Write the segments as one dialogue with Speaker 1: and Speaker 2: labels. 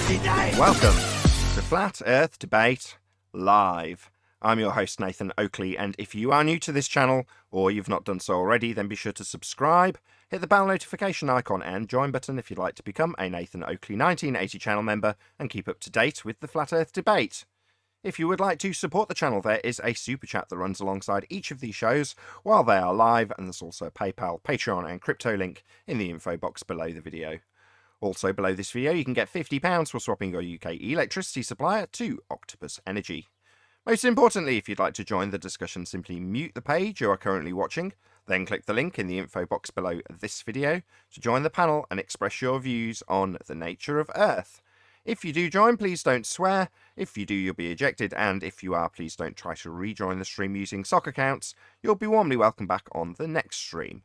Speaker 1: Welcome to Flat Earth Debate Live. I'm your host, Nathan Oakley, and if you are new to this channel, or you've not done so already, then be sure to subscribe, hit the bell notification icon and join button if you'd like to become a Nathan Oakley 1980 channel member and keep up to date with the Flat Earth Debate. If you would like to support the channel, there is a super chat that runs alongside each of these shows while they are live, and there's also a PayPal, Patreon and crypto link in the info box below the video. Also below this video you can get £50 for swapping your UK electricity supplier to Octopus Energy. Most importantly, if you'd like to join the discussion, simply mute the page you are currently watching, then click the link in the info box below this video to join the panel and express your views on the nature of Earth. If you do join, please don't swear. If you do, you'll be ejected, and if you are, please don't try to rejoin the stream using sock accounts. You'll be warmly welcome back on the next stream.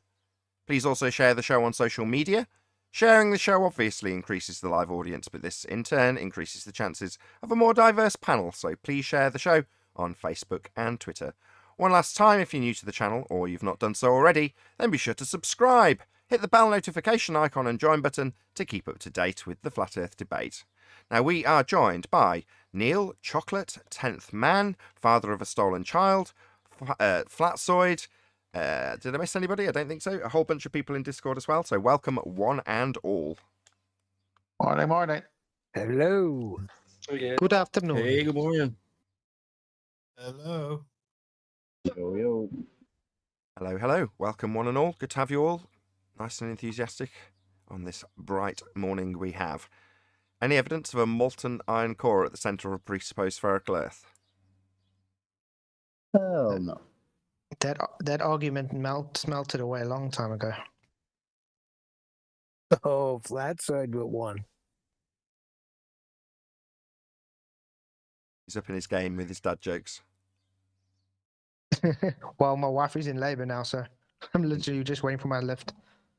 Speaker 1: Please also share the show on social media. Sharing the show obviously increases the live audience, but this in turn increases the chances of a more diverse panel, so please share the show on Facebook and Twitter. One last time, if you're new to the channel or you've not done so already, then be sure to subscribe, hit the bell notification icon and join button to keep up to date with the Flat Earth Debate. Now we are joined by Neil Chocolate, 10th Man, Father of a Stolen Child, Flatsoid. Did I miss anybody? I don't think so. A whole bunch of people in Discord as well. So welcome one and all.
Speaker 2: Morning, morning.
Speaker 3: Hello.
Speaker 4: Okay.
Speaker 3: Good afternoon.
Speaker 4: Hey, good morning.
Speaker 5: Hello.
Speaker 4: Yo, yo.
Speaker 1: Hello, hello. Welcome one and all. Good to have you all. Nice and enthusiastic on this bright morning we have. Any evidence of a molten iron core at the centre of a presupposed spherical Earth?
Speaker 4: Hell no.
Speaker 3: That argument melted away a long time ago.
Speaker 5: Oh, flat side with one.
Speaker 1: He's up in his game with his dad jokes.
Speaker 3: Well, my wife is in labour now, so I'm literally just waiting for my lift.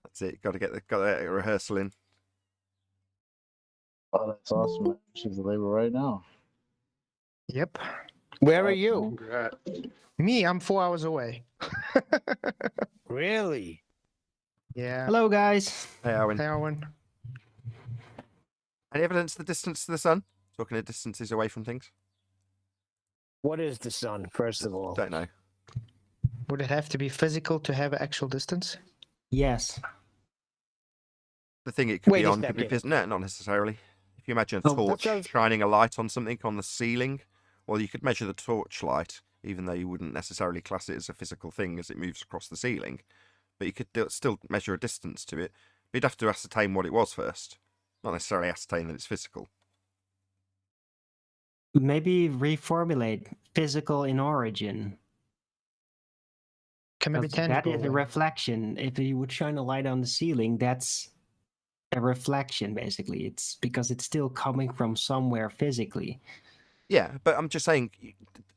Speaker 1: That's it. Got to get the rehearsal in.
Speaker 4: Oh, that's awesome. She's in labor right now.
Speaker 3: Yep.
Speaker 5: Where are you?
Speaker 4: Congrats.
Speaker 3: Me, I'm 4 hours away.
Speaker 5: Really?
Speaker 3: Yeah.
Speaker 6: Hello, guys.
Speaker 1: Hey, Owen.
Speaker 3: Hey, Owen.
Speaker 1: Any evidence of the distance to the sun? Talking of distances away from things.
Speaker 5: What is the sun, first of all?
Speaker 1: Don't know.
Speaker 3: Would it have to be physical to have actual distance?
Speaker 6: Yes.
Speaker 1: The thing it could
Speaker 5: Wait
Speaker 1: be
Speaker 5: a
Speaker 1: on could be
Speaker 5: second.
Speaker 1: no, not necessarily. If you imagine a
Speaker 6: Oh,
Speaker 1: torch
Speaker 5: that sounds-
Speaker 1: shining a light on something on the ceiling, well, you could measure the torch light, even though you wouldn't necessarily class it as a physical thing as it moves across the ceiling. But you could still measure a distance to it. But you'd have to ascertain what it was first, not necessarily ascertain that it's physical.
Speaker 6: Maybe reformulate physical in origin.
Speaker 3: Can maybe
Speaker 6: 'Cause that
Speaker 3: tangible.
Speaker 6: is a reflection. If you would shine a light on the ceiling, that's a reflection, basically. It's because it's still coming from somewhere physically.
Speaker 1: Yeah, but I'm just saying,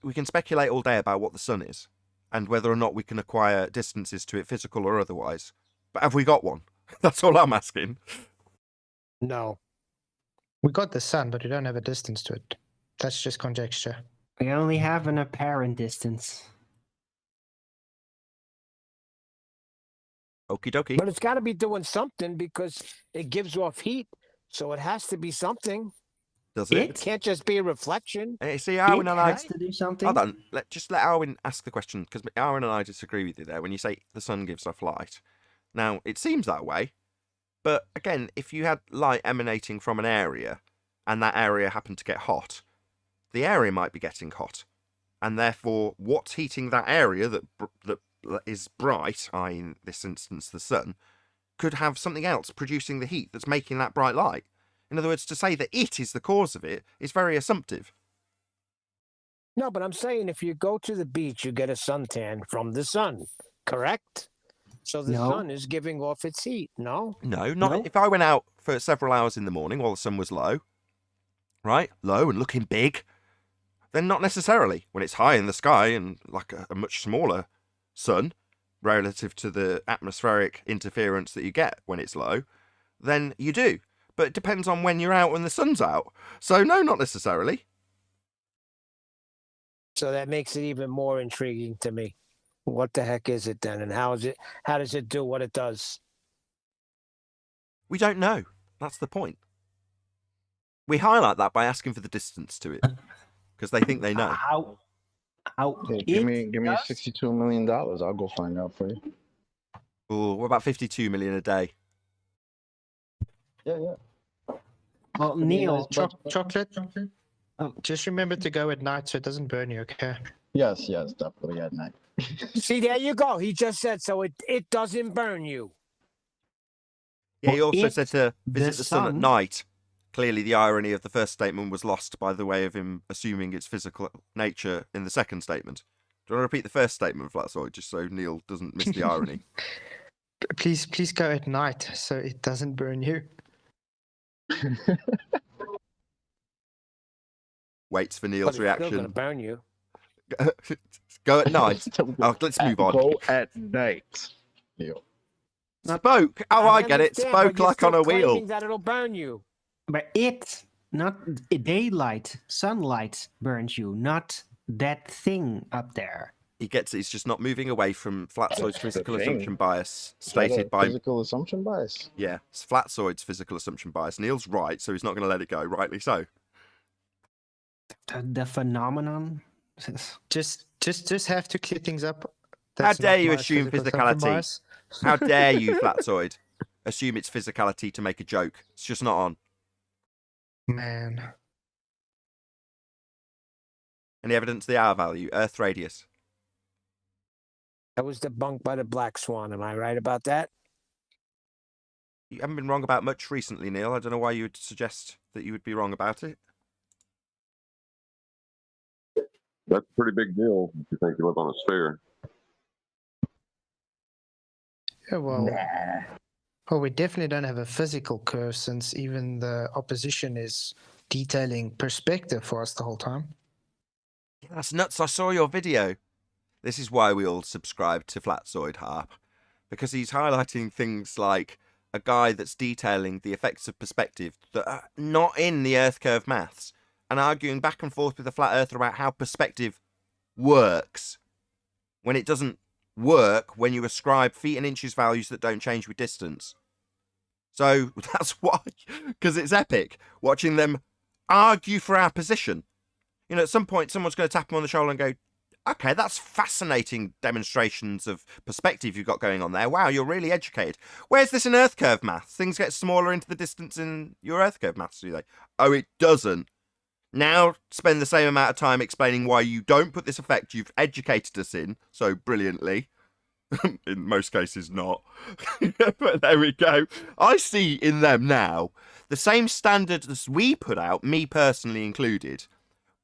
Speaker 1: we can speculate all day about what the sun is, and whether or not we can acquire distances to it, physical or otherwise. But have we got one? That's all I'm asking.
Speaker 5: No.
Speaker 3: We got the sun, but we don't have a distance to it. That's just conjecture.
Speaker 6: We only have an apparent distance.
Speaker 1: Okie dokie.
Speaker 5: But it's got to be doing something because it gives off heat. So it has to be something.
Speaker 1: Does
Speaker 5: It
Speaker 1: it?
Speaker 5: can't just be a reflection.
Speaker 1: Hey, see, Arwen
Speaker 6: It
Speaker 1: and I...
Speaker 6: has to do something.
Speaker 1: Hold on, just let Arwen ask the question, because Arwen and I disagree with you there when you say the sun gives off light. Now, it seems that way, but again, if you had light emanating from an area, and that area happened to get hot, the area might be getting hot, and therefore, what's heating that area that is bright, i.e. in this instance the sun, could have something else producing the heat that's making that bright light. In other words, to say that it is the cause of it is very assumptive.
Speaker 5: No, but I'm saying if you go to the beach, you get a suntan from the sun, correct? So the
Speaker 6: No.
Speaker 5: sun is giving off its heat, no?
Speaker 1: No, not
Speaker 6: No.
Speaker 1: if I went out for several hours in the morning while the sun was low, right? Low and looking big, then not necessarily. When it's high in the sky and like a much smaller sun relative to the atmospheric interference that you get when it's low, then you do. But it depends on when you're out and the sun's out. So no, not necessarily.
Speaker 5: So that makes it even more intriguing to me. What the heck is it then? And how does it do what it does?
Speaker 1: We don't know. That's the point. We highlight that by asking for the distance to it because they think they know.
Speaker 6: How
Speaker 4: Hey,
Speaker 6: it
Speaker 4: give me
Speaker 6: does?
Speaker 4: $62 million. I'll go find out for you.
Speaker 1: Oh, what about 52 million a day?
Speaker 4: Yeah.
Speaker 6: Well,
Speaker 4: Could be a
Speaker 6: Neil,
Speaker 4: nice budget.
Speaker 3: Chocolate.
Speaker 6: Oh.
Speaker 3: Just remember to go at night so it doesn't burn you. Okay.
Speaker 4: Yes, definitely at night.
Speaker 5: See, there you go. He just said so. It doesn't burn you.
Speaker 1: Yeah, he
Speaker 6: Well,
Speaker 1: also
Speaker 6: if
Speaker 1: said to visit
Speaker 6: the
Speaker 1: the sun at
Speaker 6: sun-
Speaker 1: night. Clearly, the irony of the first statement was lost by the way of him assuming its physical nature in the second statement. Do you want to repeat the first statement, Flatsoid, just so Neil doesn't miss the irony?
Speaker 3: Please go at night so it doesn't burn you.
Speaker 1: Waits for
Speaker 5: But
Speaker 1: Neil's
Speaker 5: it's still gonna
Speaker 1: reaction.
Speaker 5: burn you.
Speaker 1: Go at night. Oh, let's move on.
Speaker 4: Go at night. Neil.
Speaker 1: Spoke. Oh, I get it.
Speaker 5: understand, but
Speaker 1: Spoke
Speaker 5: you're
Speaker 1: like on
Speaker 5: still
Speaker 1: a wheel.
Speaker 5: claiming that it'll burn you.
Speaker 6: But it, not daylight, sunlight burns you, not that thing up there.
Speaker 1: He gets it. He's just not moving away from Flatsoid's
Speaker 4: The
Speaker 1: physical
Speaker 4: thing.
Speaker 1: assumption bias,
Speaker 4: Is that a
Speaker 1: stated by
Speaker 4: physical assumption bias.
Speaker 1: yeah, it's Flatsoid's physical assumption bias. Neil's right, so he's not going to let it go. Rightly so.
Speaker 6: The phenomenon.
Speaker 3: Just have to clear things up.
Speaker 1: How
Speaker 3: That's
Speaker 1: dare
Speaker 3: not
Speaker 1: you
Speaker 3: my
Speaker 1: assume
Speaker 3: physical assumption
Speaker 1: physicality?
Speaker 3: bias.
Speaker 1: How dare you, Flatsoid, assume it's physicality to make a joke? It's just not on.
Speaker 3: Man.
Speaker 1: Any evidence of the R value, Earth radius?
Speaker 5: That was debunked by the Black Swan. Am I right about that?
Speaker 1: You haven't been wrong about much recently, Neil. I don't know why you would suggest that you would be wrong about it.
Speaker 7: That's a pretty big deal if you think you live on a sphere.
Speaker 3: Yeah, well, we definitely don't have a physical curve since even the opposition is detailing perspective for us the whole time.
Speaker 1: Yeah, that's nuts. I saw your video. This is why we all subscribe to Flatsoid Harp, because he's highlighting things like a guy that's detailing the effects of perspective that are not in the Earth curve maths, and arguing back and forth with a flat earther about how perspective works when it doesn't work when you ascribe feet and inches values that don't change with distance. So that's why, because it's epic watching them argue for our position. You know, at some point someone's going to tap them on the shoulder and go, okay, that's fascinating demonstrations of perspective you've got going on there. Wow, you're really educated. Where's this in Earth curve maths? Things get smaller into the distance in your Earth curve maths, do they? Oh, it doesn't. Now spend the same amount of time explaining why you don't put this effect you've educated us in so brilliantly. In most cases not. But there we go. I see in them now the same standard as we put out, me personally included,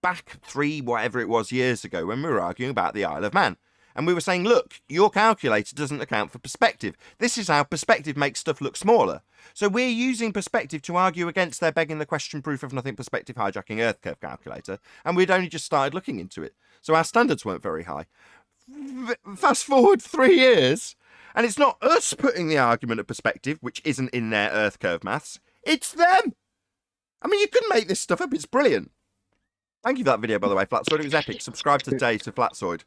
Speaker 1: back 3 whatever it was years ago when we were arguing about the Isle of Man. And we were saying, look, your calculator doesn't account for perspective. This is how perspective makes stuff look smaller. So we're using perspective to argue against their begging the question proof of nothing perspective hijacking Earth curve calculator. And we'd only just started looking into it. So our standards weren't very high. Fast forward 3 years, and it's not us putting the argument of perspective, which isn't in their Earth curve maths. It's them. I mean, you couldn't make this stuff up. It's brilliant. Thank you for that video, by the way, Flatsoid. It was epic. Subscribe today to Flatsoid.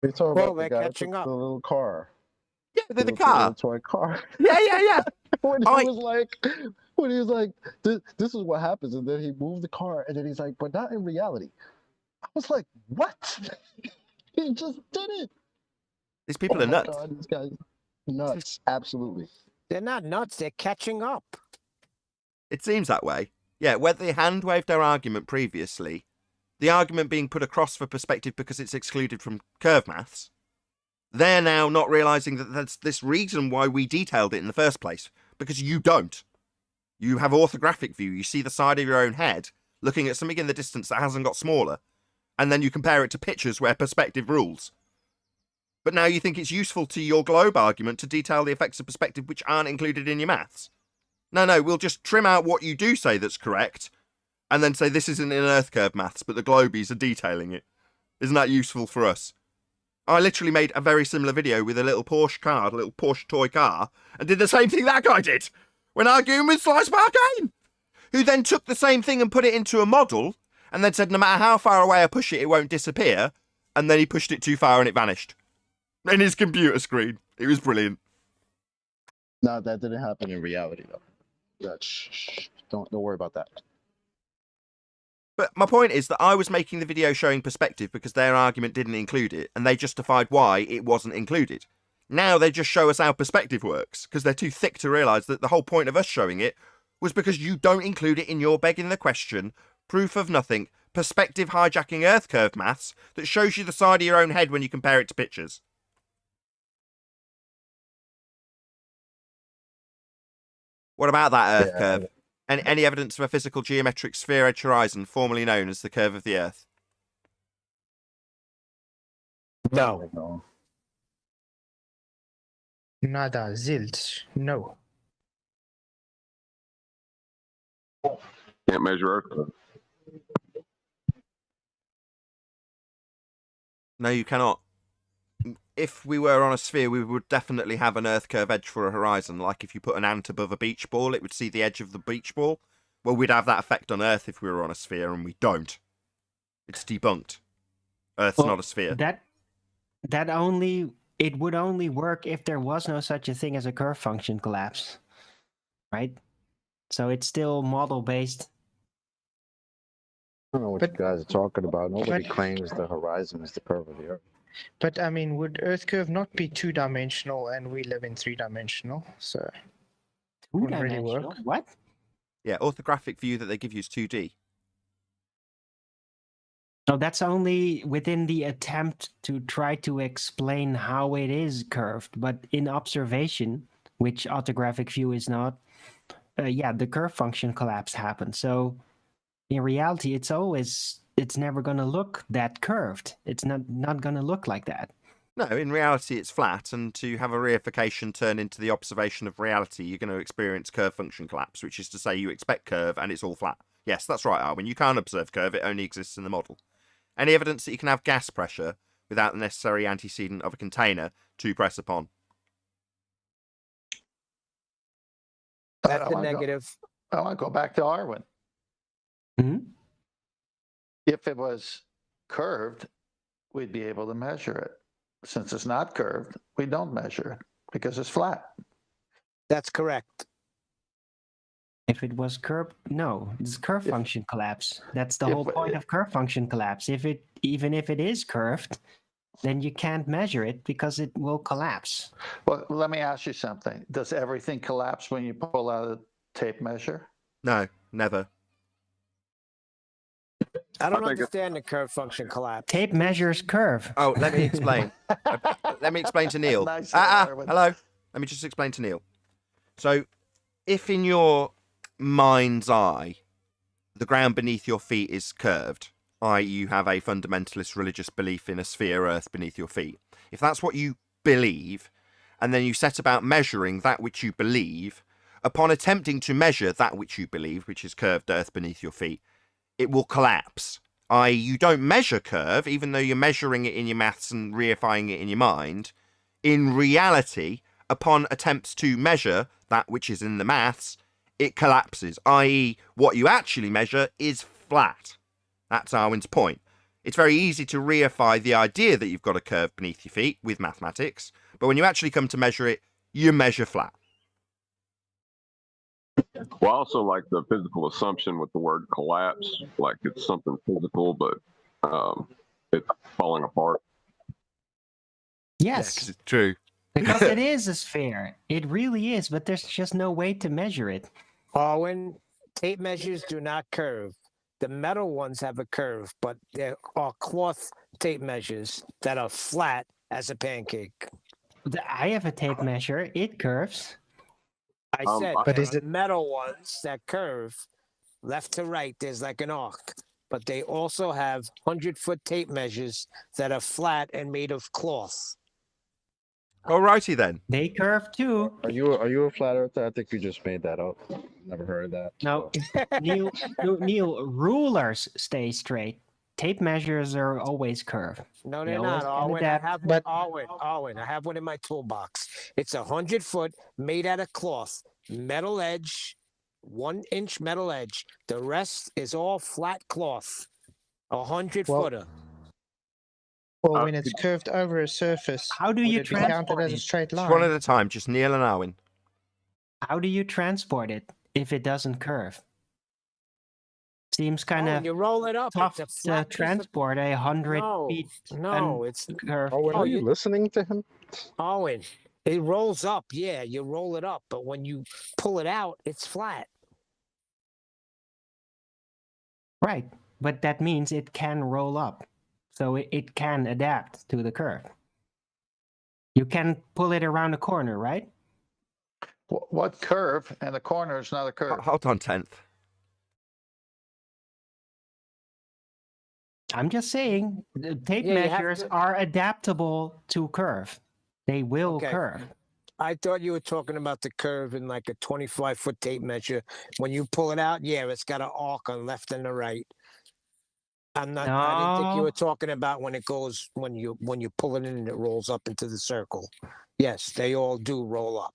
Speaker 4: We talk
Speaker 5: Well,
Speaker 4: about the
Speaker 5: they're
Speaker 4: guy
Speaker 5: catching
Speaker 4: with
Speaker 5: up.
Speaker 4: the little car.
Speaker 1: Yeah, they're the
Speaker 4: Little
Speaker 1: car.
Speaker 4: toy car.
Speaker 1: Yeah.
Speaker 4: when
Speaker 1: I-
Speaker 4: he was like, this is what happens, and then he moved the car, and then he's like, but not in reality. I was like, what? He just did it.
Speaker 1: These people
Speaker 4: Oh
Speaker 1: are
Speaker 4: my
Speaker 1: nuts.
Speaker 4: God, this guy's nuts. Absolutely.
Speaker 5: They're not nuts. They're catching up.
Speaker 1: It seems that way. Yeah, where they hand waved their argument previously, the argument being put across for perspective because it's excluded from curve maths, they're now not realizing that that's this reason why we detailed it in the first place, because you don't. You have orthographic view. You see the side of your own head looking at something in the distance that hasn't got smaller, and then you compare it to pictures where perspective rules. But now you think it's useful to your globe argument to detail the effects of perspective which aren't included in your maths. No, we'll just trim out what you do say that's correct, and then say this isn't in Earth curve maths, but the globies are detailing it. Isn't that useful for us? I literally made a very similar video with a little Porsche car, a little Porsche toy car, and did the same thing that guy did when arguing with Slice Bargain, who then took the same thing and put it into a model, and then said no matter how far away I push it, it won't disappear, and then he pushed it too far and it vanished. In his computer screen. It was brilliant.
Speaker 4: No, that didn't happen in reality, though. That's Don't worry about that.
Speaker 1: But my point is that I was making the video showing perspective because their argument didn't include it, and they justified why it wasn't included. Now they just show us how perspective works, because they're too thick to realise that the whole point of us showing it was because you don't include it in your begging the question, proof of nothing, perspective hijacking earth curve maths that shows you the side of your own head when you compare it to pictures. What about that earth curve? And any evidence of a physical geometric sphere edge horizon, formerly known as the curve of the earth?
Speaker 5: No.
Speaker 4: No.
Speaker 3: Nada, zilch, no.
Speaker 7: Can't measure Earth.
Speaker 1: No, you cannot. If we were on a sphere, we would definitely have an earth curve edge for a horizon. Like if you put an ant above a beach ball, it would see the edge of the beach ball. Well, we'd have that effect on Earth if we were on a sphere, and we don't. It's debunked. Earth's not a sphere.
Speaker 6: It would only work if there was no such a thing as a curve function collapse, right? So it's still model based.
Speaker 4: I don't know what
Speaker 3: But-
Speaker 4: you guys are talking about. Nobody
Speaker 3: but-
Speaker 4: claims the horizon is the curve of the Earth.
Speaker 3: But I mean, would Earth curve not be two-dimensional and we live in three-dimensional? So wouldn't really work.
Speaker 6: Two-dimensional? What?
Speaker 1: Yeah, orthographic view that they give you is 2D.
Speaker 6: So that's only within the attempt to try to explain how it is curved, but in observation, which orthographic view is not, the curve function collapse happens. So in reality, it's never going to look that curved. It's not going to look like that.
Speaker 1: No, in reality, it's flat, and to have a reification turn into the observation of reality, you're going to experience curve function collapse, which is to say you expect curve and it's all flat. Yes, that's right, Arwin. You can't observe curve, it only exists in the model. Any evidence that you can have gas pressure without the necessary antecedent of a container to press upon?
Speaker 5: That's a
Speaker 2: wanna go-
Speaker 5: negative.
Speaker 2: I want to go back to Arwin.
Speaker 6: Mhm.
Speaker 2: If it was curved, we'd be able to measure it. Since it's not curved, we don't measure it because it's flat.
Speaker 5: That's correct.
Speaker 6: If it was curve, no, it's curve
Speaker 2: If-
Speaker 6: function collapse. That's the
Speaker 2: if-
Speaker 6: whole point of curve function collapse. Even if it is curved, then you can't measure it because it will collapse.
Speaker 2: Well, let me ask you something. Does everything collapse when you pull out a tape measure?
Speaker 1: No, never.
Speaker 5: I don't
Speaker 7: I think
Speaker 5: understand the curve function collapse.
Speaker 6: Tape measures curve.
Speaker 1: Oh, let me explain. Let me explain to Neil.
Speaker 2: Nice, Arwin.
Speaker 1: Hello. Let me just explain to Neil. So, if in your mind's eye, the ground beneath your feet is curved, i.e. you have a fundamentalist religious belief in a sphere earth beneath your feet. If that's what you believe, and then you set about measuring that which you believe, upon attempting to measure that which you believe, which is curved earth beneath your feet, it will collapse. I.e. you don't measure curve, even though you're measuring it in your maths and reifying it in your mind. In reality, upon attempts to measure that which is in the maths, it collapses, i.e. what you actually measure is flat. That's Arwin's point. It's very easy to reify the idea that you've got a curve beneath your feet with mathematics, but when you actually come to measure it, you measure flat.
Speaker 7: Well, I also like the physical assumption with the word collapse, like it's something physical, but it's falling apart.
Speaker 6: Yes,
Speaker 1: it's true.
Speaker 6: because it is a sphere. It really is, but there's just no way to measure it.
Speaker 5: When tape measures do not curve. The metal ones have a curve, but there are cloth tape measures that are flat as a pancake.
Speaker 6: I have a tape measure. It curves.
Speaker 5: I
Speaker 7: But
Speaker 5: said
Speaker 3: But
Speaker 5: there
Speaker 3: is
Speaker 5: are
Speaker 3: it-
Speaker 5: metal ones that curve left to right. There's like an arc, but they also have 100-foot tape measures that are flat and made of cloth.
Speaker 1: Alrighty then.
Speaker 6: They curve too.
Speaker 4: Are you a flat earther? I think you just made that up. Never heard of that.
Speaker 6: No,
Speaker 4: so.
Speaker 6: Neil, rulers stay straight. Tape measures are always curved.
Speaker 5: No,
Speaker 6: They
Speaker 5: they're
Speaker 6: always
Speaker 5: not.
Speaker 6: can
Speaker 5: Alwyn,
Speaker 6: adapt,
Speaker 5: I have one.
Speaker 3: but-
Speaker 5: Alwyn, I have one in my toolbox. It's 100-foot made out of cloth, metal edge, 1-inch metal edge. The rest is all flat cloth. 100-footer.
Speaker 3: Well, when it's curved over a surface,
Speaker 6: How do
Speaker 3: would
Speaker 6: you
Speaker 3: it be counted
Speaker 6: transport
Speaker 3: as a
Speaker 6: it?
Speaker 3: straight
Speaker 1: Just one at
Speaker 3: line?
Speaker 1: a time, just Neil and Arwin.
Speaker 6: How do you transport it if it doesn't curve? Seems kind
Speaker 5: Oh,
Speaker 6: of
Speaker 5: you roll it up.
Speaker 6: tough
Speaker 5: It's a
Speaker 6: to
Speaker 5: flat piece of-
Speaker 6: transport 100
Speaker 5: No,
Speaker 6: feet
Speaker 5: no, it's
Speaker 6: curved.
Speaker 4: Owen,
Speaker 5: Oh,
Speaker 4: are you
Speaker 5: you-
Speaker 4: listening to him?
Speaker 5: Owen. It rolls up. Yeah, you roll it up, but when you pull it out, it's flat.
Speaker 6: Right, but that means it can roll up, so it can adapt to the curve. You can pull it around a corner, right?
Speaker 2: What curve? And the corner is not a curve.
Speaker 1: Hold on, 10th.
Speaker 6: I'm just saying, the tape
Speaker 5: Yeah, you have
Speaker 6: measures
Speaker 5: to-
Speaker 6: are adaptable to curve. They will
Speaker 5: Okay.
Speaker 6: curve.
Speaker 5: I thought you were talking about the curve in like a 25-foot tape measure. When you pull it out, yeah, it's got an arc on left and the right. I'm not. I didn't think you
Speaker 6: No.
Speaker 5: were talking about when it goes when you pull it in and it rolls up into the circle. Yes, they all do roll up.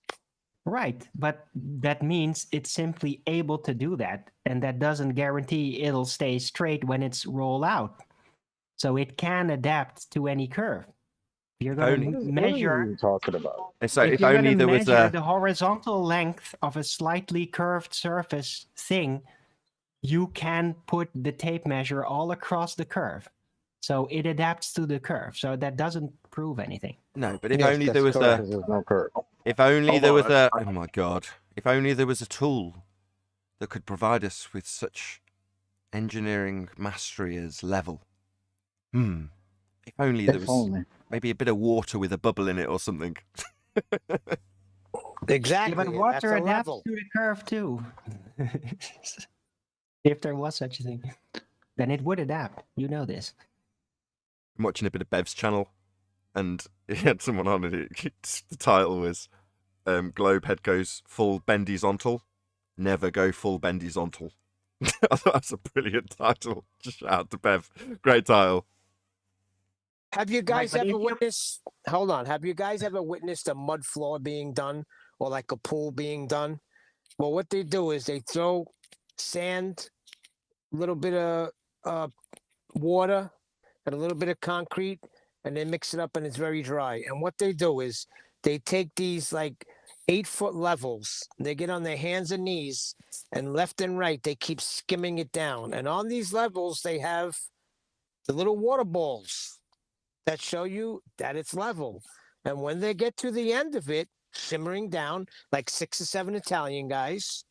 Speaker 6: Right, but that means it's simply able to do that, and that doesn't guarantee it'll stay straight when it's rolled out. So it can adapt to any curve. You're going
Speaker 1: Only-
Speaker 6: to
Speaker 4: What are
Speaker 6: measure.
Speaker 4: you talking about?
Speaker 1: So
Speaker 6: If
Speaker 1: if
Speaker 6: you're
Speaker 1: only
Speaker 6: gonna
Speaker 1: there was
Speaker 6: measure
Speaker 1: a.
Speaker 6: the horizontal length of a slightly curved surface thing, you can put the tape measure all across the curve. So it adapts to the curve. So that doesn't prove anything.
Speaker 1: No, but if
Speaker 4: Yes,
Speaker 1: only
Speaker 4: that's
Speaker 1: there was
Speaker 4: correct,
Speaker 1: a.
Speaker 4: 'cause there's no curve.
Speaker 1: If only
Speaker 7: Hold
Speaker 1: there
Speaker 7: on,
Speaker 1: was a. Oh my god! If only there was a tool that could provide us with such engineering mastery as level. If only there
Speaker 4: If
Speaker 1: was
Speaker 4: only.
Speaker 1: maybe a bit of water with a bubble in it or something.
Speaker 5: Exactly.
Speaker 6: Yeah, but
Speaker 5: and
Speaker 6: water
Speaker 5: that's a
Speaker 6: adapts
Speaker 5: level.
Speaker 6: to the curve too. If there was such a thing, then it would adapt. You know this.
Speaker 1: I'm watching a bit of Bev's channel, and he had someone on it. The title was "Globehead goes full bendizontal, never go full bendizontal." I thought that's a brilliant title. Just shout out to Bev. Great title.
Speaker 5: Have you guys
Speaker 6: but if
Speaker 5: ever
Speaker 6: you-
Speaker 5: witnessed? Hold on. Have you guys ever witnessed a mud floor being done or like a pool being done? Well, what they do is they throw sand, a little bit of water, and a little bit of concrete, and they mix it up, and it's very dry. And what they do is they take these like 8-foot levels. They get on their hands and knees, and left and right they keep skimming it down. And on these levels they have the little water balls that show you that it's level. And when they get to the end of it, simmering down like 6 or 7 Italian guys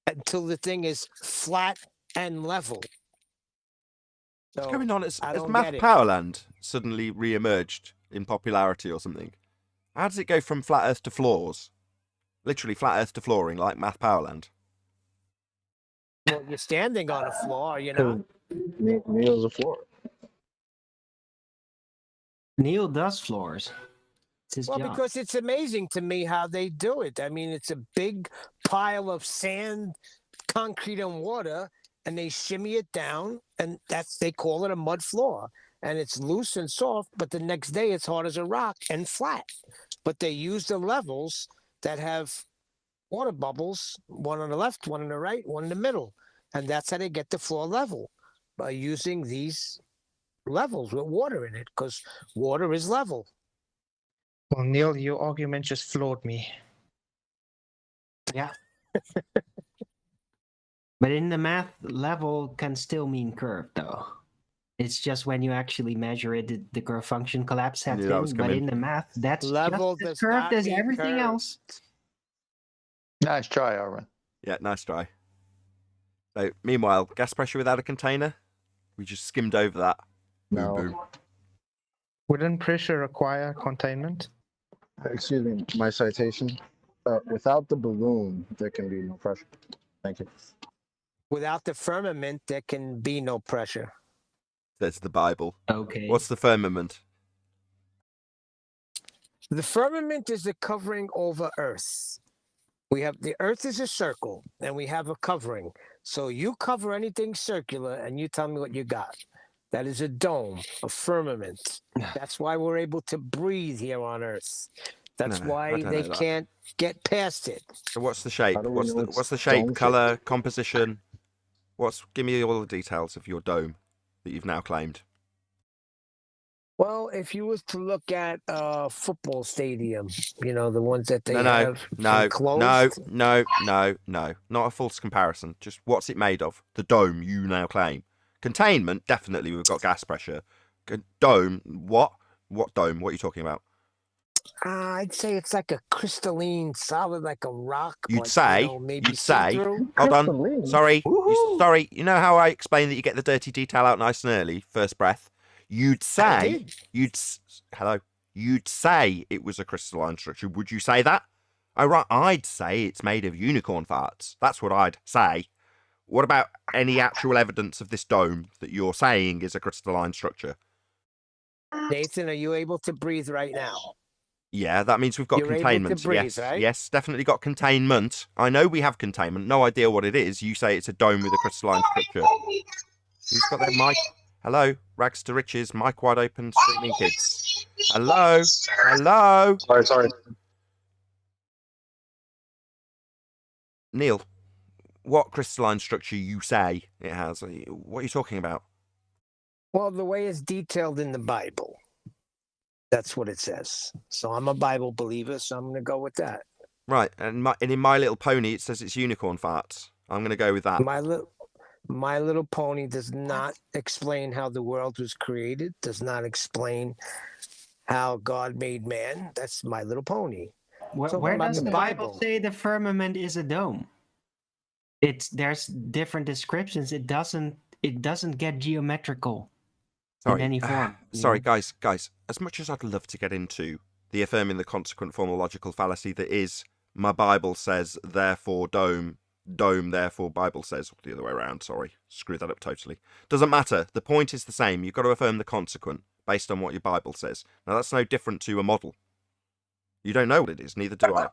Speaker 5: until the thing is flat and level.
Speaker 1: What's
Speaker 5: So
Speaker 1: going on? Has
Speaker 5: I don't
Speaker 1: Math
Speaker 5: get it.
Speaker 1: Powerland suddenly re-emerged in popularity or something? How does it go from flat Earth to floors? Literally flat Earth to flooring, like Math Powerland.
Speaker 5: Well, you're standing on a floor, you know.
Speaker 4: Neil's a floor.
Speaker 6: Neil does floors. It's his
Speaker 5: Well,
Speaker 6: job.
Speaker 5: because it's amazing to me how they do it. I mean, it's a big pile of sand, concrete, and water, and they shimmy it down, and they call it a mud floor. And it's loose and soft, but the next day it's hard as a rock and flat. But they use the levels that have water bubbles, one on the left, one on the right, one in the middle. And that's how they get the floor level, by using these levels with water in it, because water is level.
Speaker 3: Well, Neil, your argument just floored me.
Speaker 6: Yeah. But in the math, level can still mean curve, though. It's just when you actually measure it, the curve function collapse sets
Speaker 1: Knew that
Speaker 6: in.
Speaker 1: was
Speaker 6: But
Speaker 1: coming.
Speaker 6: in the math, that's
Speaker 5: Level
Speaker 6: just as
Speaker 5: does
Speaker 6: curved
Speaker 5: not
Speaker 6: as
Speaker 5: mean
Speaker 6: everything
Speaker 5: curved.
Speaker 6: else.
Speaker 2: Nice try, Arvin.
Speaker 1: Yeah, nice try. So, meanwhile, gas pressure without a container? We just skimmed over that.
Speaker 4: No.
Speaker 1: Boom, boom.
Speaker 3: Wouldn't pressure require containment?
Speaker 4: Excuse me, my citation. Without the balloon, there can be no pressure. Thank you.
Speaker 5: Without the firmament, there can be no pressure.
Speaker 1: Says the Bible.
Speaker 6: Okay.
Speaker 1: What's the firmament?
Speaker 5: The firmament is the covering over Earth. We have the Earth is a circle, and we have a covering. So you cover anything circular, and you tell me what you got. That is a dome, a firmament. That's why we're able to breathe here on Earth. That's
Speaker 1: No, I
Speaker 5: why
Speaker 1: don't
Speaker 5: they
Speaker 1: know that.
Speaker 5: can't get past it.
Speaker 1: So what's the shape?
Speaker 4: How do we
Speaker 1: What's
Speaker 4: know
Speaker 1: the
Speaker 4: it's
Speaker 1: shape,
Speaker 4: dome-shaped?
Speaker 1: color, composition? Give me all the details of your dome that you've now claimed.
Speaker 5: Well, if you was to look at a football stadium, the ones that they
Speaker 1: No,
Speaker 5: have
Speaker 1: no,
Speaker 5: enclosed.
Speaker 1: no. Not a false comparison. Just what's it made of? The dome you now claim. Containment, definitely we've got gas pressure. Dome, what? What dome? What are you talking about?
Speaker 5: I'd say it's like a crystalline solid, like a rock.
Speaker 1: You'd
Speaker 5: but,
Speaker 1: say,
Speaker 5: maybe
Speaker 1: you'd say,
Speaker 5: see-through.
Speaker 1: hold on,
Speaker 4: Crystalline.
Speaker 1: sorry,
Speaker 5: Woohoo.
Speaker 1: sorry. You know how I explained that you get the dirty detail out nice and early, first breath? You'd say,
Speaker 5: did.
Speaker 1: hello, you'd say it was a crystalline structure. Would you say that? I'd say it's made of unicorn farts. That's what I'd say. What about any actual evidence of this dome that you're saying is a crystalline structure?
Speaker 5: Nathan, are you able to breathe right now?
Speaker 1: Yeah, that means we've got
Speaker 5: You're able to
Speaker 1: containment.
Speaker 5: breathe,
Speaker 1: Yes,
Speaker 5: right?
Speaker 1: yes, definitely got containment. I know we have containment. No idea what it is. You say it's a dome with a crystalline structure. Who's got their mic? Hello, rags to riches, mic wide open, screaming kids. Hello, hello.
Speaker 8: Sorry.
Speaker 1: Neil, what crystalline structure you say it has? What are you talking about?
Speaker 5: Well, the way it's detailed in the Bible. That's what it says. So I'm a Bible believer, so I'm going to go with that.
Speaker 1: Right, and in My Little Pony, it says it's unicorn farts. I'm going to go with that.
Speaker 5: My Little Pony does not explain how the world was created, does not explain how God made man. That's My Little Pony. So
Speaker 6: Where
Speaker 5: about
Speaker 6: does
Speaker 5: the
Speaker 6: the Bible
Speaker 5: Bible.
Speaker 6: say the firmament is a dome? There's different descriptions. It doesn't get geometrical in any form.
Speaker 1: Sorry, guys. As much as I'd love to get into the affirming the consequent formal logical fallacy that is, my Bible says, therefore dome, therefore Bible says, or the other way around, sorry. Screw that up totally. Doesn't matter. The point is the same. You've got to affirm the consequent based on what your Bible says. Now, that's no different to a model. You don't know what it is, neither do I.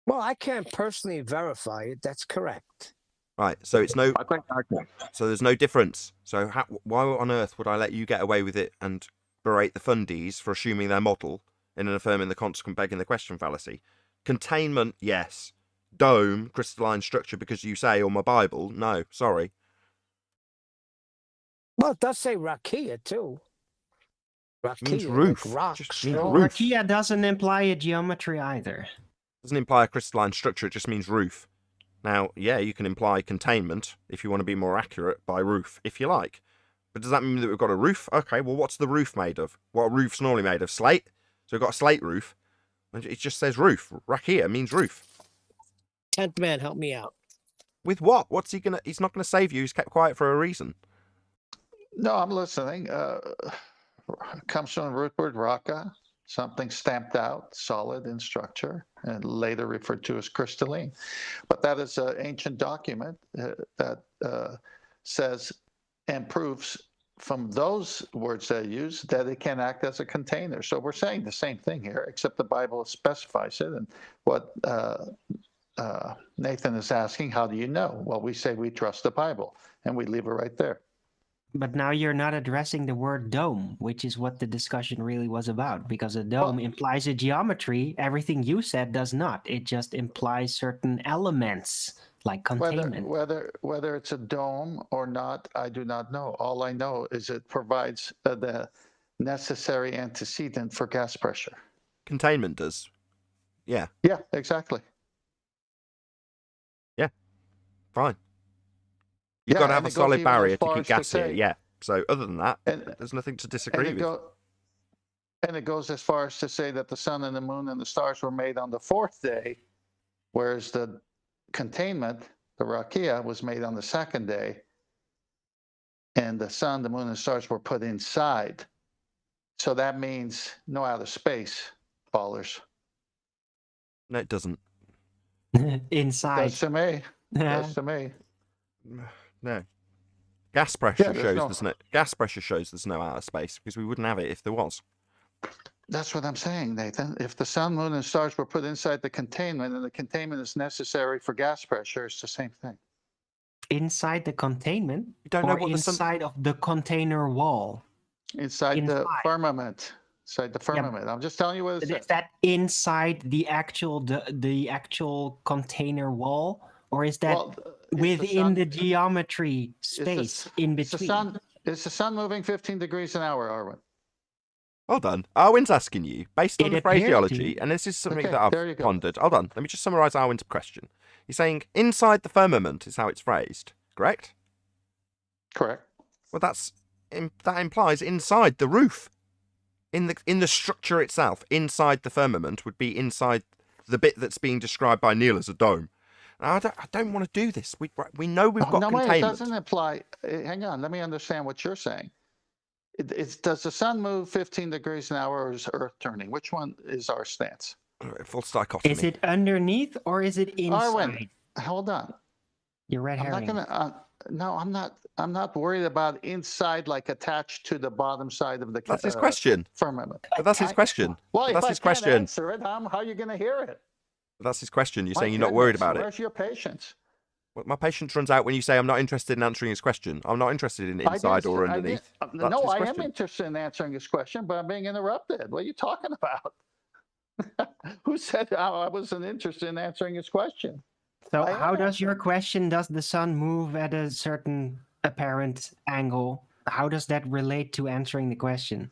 Speaker 5: Well, I can't personally verify it. That's correct.
Speaker 1: Right, so it's no...
Speaker 7: I think I can.
Speaker 1: So there's no difference. So why on earth would I let you get away with it and berate the fundies for assuming their model in an affirming the consequent begging the question fallacy? Containment, yes. Dome, crystalline structure because you say, or my Bible, no, sorry.
Speaker 5: Well, it does say rakia too. Rakia
Speaker 1: Means roof.
Speaker 5: Like rocks.
Speaker 1: Just means
Speaker 6: Well,
Speaker 1: roof.
Speaker 6: Rakia doesn't imply a geometry either.
Speaker 1: Doesn't imply a crystalline structure, it just means roof. Now, yeah, you can imply containment, if you want to be more accurate, by roof, if you like. But does that mean that we've got a roof? Okay, well, what's the roof made of? What are roofs normally made of? Slate? So we've got a slate roof. And it just says roof. Rakia means roof.
Speaker 5: 10th man, help me out.
Speaker 1: With what? What's he gonna... He's not gonna save you. He's kept quiet for a reason.
Speaker 2: No, I'm listening. Comes from the root word raka, something stamped out, solid in structure, and later referred to as crystalline. But that is an ancient document that says and proves from those words that I use that it can act as a container. So we're saying the same thing here, except the Bible specifies it. And what Nathan is asking, how do you know? Well, we say we trust the Bible, and we leave it right there.
Speaker 6: But now you're not addressing the word dome, which is what the discussion really was about, because a dome implies a geometry. Everything you said does not. It just implies certain elements, like containment.
Speaker 2: Whether it's a dome or not, I do not know. All I know is it provides the necessary antecedent for gas pressure.
Speaker 1: Containment does. Yeah.
Speaker 2: Yeah, exactly.
Speaker 1: Yeah. Fine. You've got to have a solid barrier to keep gas here. Yeah. So other than that, there's nothing to disagree with.
Speaker 2: And it goes as far as to say that the sun and the moon and the stars were made on the fourth day, whereas the containment, the rakia, was made on the second day, and the sun, the moon, and the stars were put inside. So that means no outer space, ballers.
Speaker 1: No, it doesn't.
Speaker 6: Inside.
Speaker 2: Does to me. Does to me.
Speaker 1: No. Gas pressure
Speaker 2: Yeah,
Speaker 1: gas pressure shows there's no outer space because we wouldn't have it if there was.
Speaker 2: That's what I'm saying, Nathan. If the sun, moon, and stars were put inside the containment, and the containment is necessary for gas pressure, it's the same thing.
Speaker 6: Inside the containment?
Speaker 1: You don't know
Speaker 6: or
Speaker 1: what
Speaker 6: inside of the container wall?
Speaker 2: Inside the firmament. Inside the firmament. I'm just telling you what it says.
Speaker 6: Is that inside the actual container wall? Or is that within the geometry space in between?
Speaker 2: Is the sun moving 15 degrees an hour, Arwen?
Speaker 1: Hold on. Arwin's asking you, based on
Speaker 6: It
Speaker 1: the
Speaker 6: appears to
Speaker 1: phraseology,
Speaker 6: be.
Speaker 1: and this is something
Speaker 2: Okay,
Speaker 1: that
Speaker 2: there you
Speaker 1: I've
Speaker 2: go.
Speaker 1: pondered. Hold on. Let me just summarize Arwin's question. He's saying inside the firmament is how it's phrased, correct?
Speaker 2: Correct.
Speaker 1: Well, that implies inside the roof. In the structure itself, inside the firmament would be inside the bit that's being described by Neil as a dome. Now, I don't want to do this. We know we've got
Speaker 2: No, wait, it
Speaker 1: containment.
Speaker 2: doesn't imply. Hang on, let me understand what you're saying. Does the sun move 15 degrees an hour, or is Earth turning? Which one is our stance?
Speaker 1: Full dichotomy.
Speaker 6: Is it underneath or is it inside?
Speaker 2: Arwen, hold on.
Speaker 6: You're red
Speaker 2: I'm
Speaker 6: herring.
Speaker 2: not gonna. No, I'm not. I'm not worried about inside, like attached to the bottom side of the.
Speaker 1: That's his question.
Speaker 2: Firmament.
Speaker 1: But that's his question.
Speaker 2: Well, if
Speaker 1: That's
Speaker 2: I
Speaker 1: his
Speaker 2: can't
Speaker 1: question.
Speaker 2: answer it, how are you going to hear it?
Speaker 1: That's his question. You're
Speaker 2: My
Speaker 1: saying you're not worried
Speaker 2: goodness,
Speaker 1: about it.
Speaker 2: Where's your patience?
Speaker 1: Well, my patience runs out when you say I'm not interested in answering his question. I'm not interested in inside or underneath. That's
Speaker 2: No,
Speaker 1: his
Speaker 2: I am
Speaker 1: question.
Speaker 2: interested in answering his question, but I'm being interrupted. What are you talking about? Who said I wasn't interested in answering his question?
Speaker 6: So
Speaker 2: I am
Speaker 6: how does your
Speaker 2: answering.
Speaker 6: question, does the sun move at a certain apparent angle? How does that relate to answering the question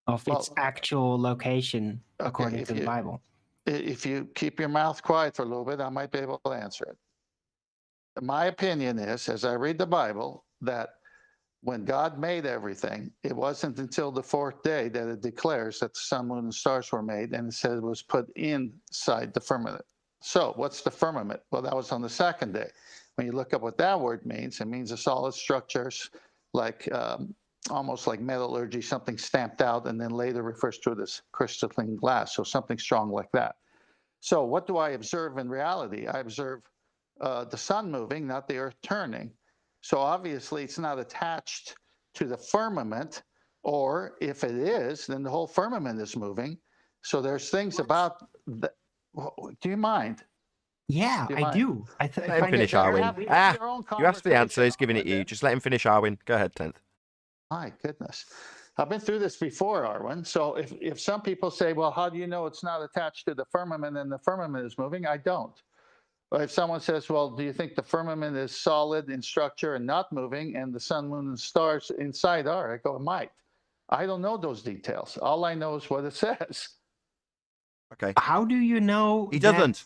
Speaker 6: of its
Speaker 2: Well,
Speaker 6: actual location
Speaker 2: okay,
Speaker 6: according
Speaker 2: if
Speaker 6: to the
Speaker 2: you-
Speaker 6: Bible?
Speaker 2: If you keep your mouth quiet for a little bit, I might be able to answer it. My opinion is, as I read the Bible, that when God made everything, it wasn't until the fourth day that it declares that the sun, moon, and stars were made, and it said it was put inside the firmament. So, what's the firmament? Well, that was on the second day. When you look up what that word means, it means a solid structures like almost like metallurgy, something stamped out, and then later refers to it as crystalline glass, so something strong like that. So, what do I observe in reality? I observe the sun moving, not the earth turning. So, obviously, it's not attached to the firmament, or if it is, then the whole firmament is moving. So, there's things about that. Do you mind?
Speaker 6: Yeah,
Speaker 2: Do you
Speaker 6: I
Speaker 2: mind?
Speaker 6: do.
Speaker 1: Let him
Speaker 2: Okay,
Speaker 1: finish,
Speaker 2: then
Speaker 1: Arwin.
Speaker 2: have your own
Speaker 1: You asked the answer. He's giving it
Speaker 2: conversation,
Speaker 1: you.
Speaker 2: Arwen.
Speaker 1: Just let him finish, Arwin. Go ahead, 10th.
Speaker 2: My goodness. I've been through this before, Arwen. So if some people say, well, how do you know it's not attached to the firmament and the firmament is moving? I don't. But if someone says, well, do you think the firmament is solid in structure and not moving, and the sun, moon, and stars inside are? I go, it might. I don't know those details. All I know is what it says.
Speaker 1: Okay.
Speaker 6: How do you know
Speaker 1: He
Speaker 6: that-
Speaker 1: doesn't.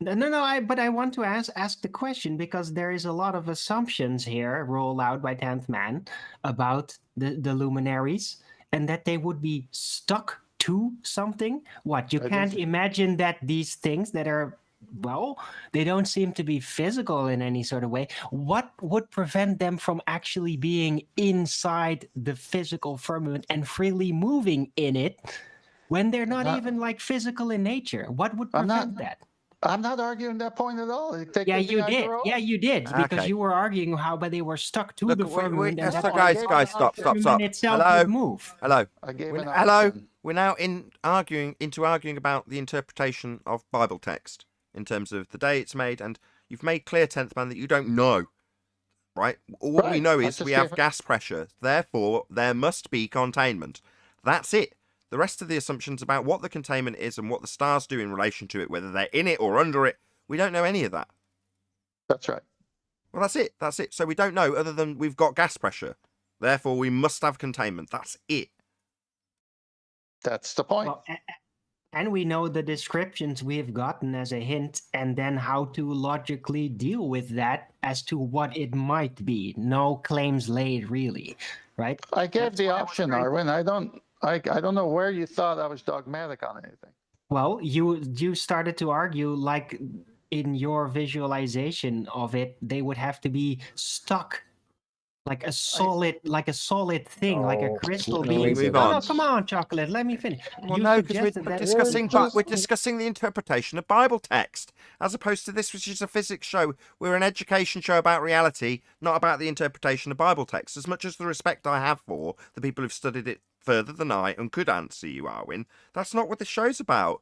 Speaker 6: No, but I want to ask the question because there is a lot of assumptions here rolled out by 10th Man about the luminaries and that they would be stuck to something. What, you
Speaker 2: I
Speaker 6: can't
Speaker 2: didn't-
Speaker 6: imagine that these things that are, well, they don't seem to be physical in any sort of way. What would prevent them from actually being inside the physical firmament and freely moving in it when they're not even like physical in nature? What would
Speaker 2: I'm not-
Speaker 6: prevent that?
Speaker 2: I'm not arguing that point at all.
Speaker 6: Yeah, you did. Yeah, you did because
Speaker 1: Okay.
Speaker 6: you were arguing how, but they were stuck to
Speaker 1: Look,
Speaker 6: the
Speaker 1: wait,
Speaker 6: firmament, and
Speaker 2: no,
Speaker 6: that
Speaker 2: I
Speaker 1: guys,
Speaker 2: gave
Speaker 1: guys,
Speaker 2: an
Speaker 1: stop,
Speaker 2: option.
Speaker 1: stop,
Speaker 6: firmament
Speaker 1: stop.
Speaker 6: itself
Speaker 1: Hello?
Speaker 6: would move.
Speaker 1: Hello.
Speaker 2: I gave
Speaker 1: We're,
Speaker 2: an
Speaker 1: hello.
Speaker 2: option.
Speaker 1: We're now arguing about the interpretation of Bible text in terms of the day it's made, and you've made clear, 10th Man, that you don't know. Right? All we
Speaker 2: Right,
Speaker 1: know
Speaker 2: I
Speaker 1: is
Speaker 2: just
Speaker 1: we have
Speaker 2: gave-
Speaker 1: gas pressure. Therefore, there must be containment. That's it. The rest of the assumptions about what the containment is and what the stars do in relation to it, whether they're in it or under it, we don't know any of that.
Speaker 2: That's right.
Speaker 1: Well, that's it. That's it. So we don't know other than we've got gas pressure. Therefore, we must have containment. That's it.
Speaker 2: That's the point.
Speaker 6: Well, and we know the descriptions we've gotten as a hint, and then how to logically deal with that as to what it might be. No claims laid, really, right?
Speaker 2: I gave
Speaker 6: That's
Speaker 2: the
Speaker 6: why I was
Speaker 2: option,
Speaker 6: trying to-
Speaker 2: Arwen. I don't know where you thought I was dogmatic on anything.
Speaker 6: Well, you started to argue like in your visualization of it, they would have to be stuck like a solid thing, like a crystal
Speaker 1: Can we
Speaker 6: being.
Speaker 1: move
Speaker 6: No,
Speaker 1: on?
Speaker 6: no, come on, chocolate. Let me finish.
Speaker 1: Well,
Speaker 6: You
Speaker 1: no, because
Speaker 6: suggested
Speaker 1: we're
Speaker 6: that-
Speaker 1: discussing the interpretation of Bible text, as opposed to this, which is a physics show. We're an education show about reality, not about the interpretation of Bible text. As much as the respect I have for the people who've studied it further than I and could answer you, Arwin, that's not what this show's about.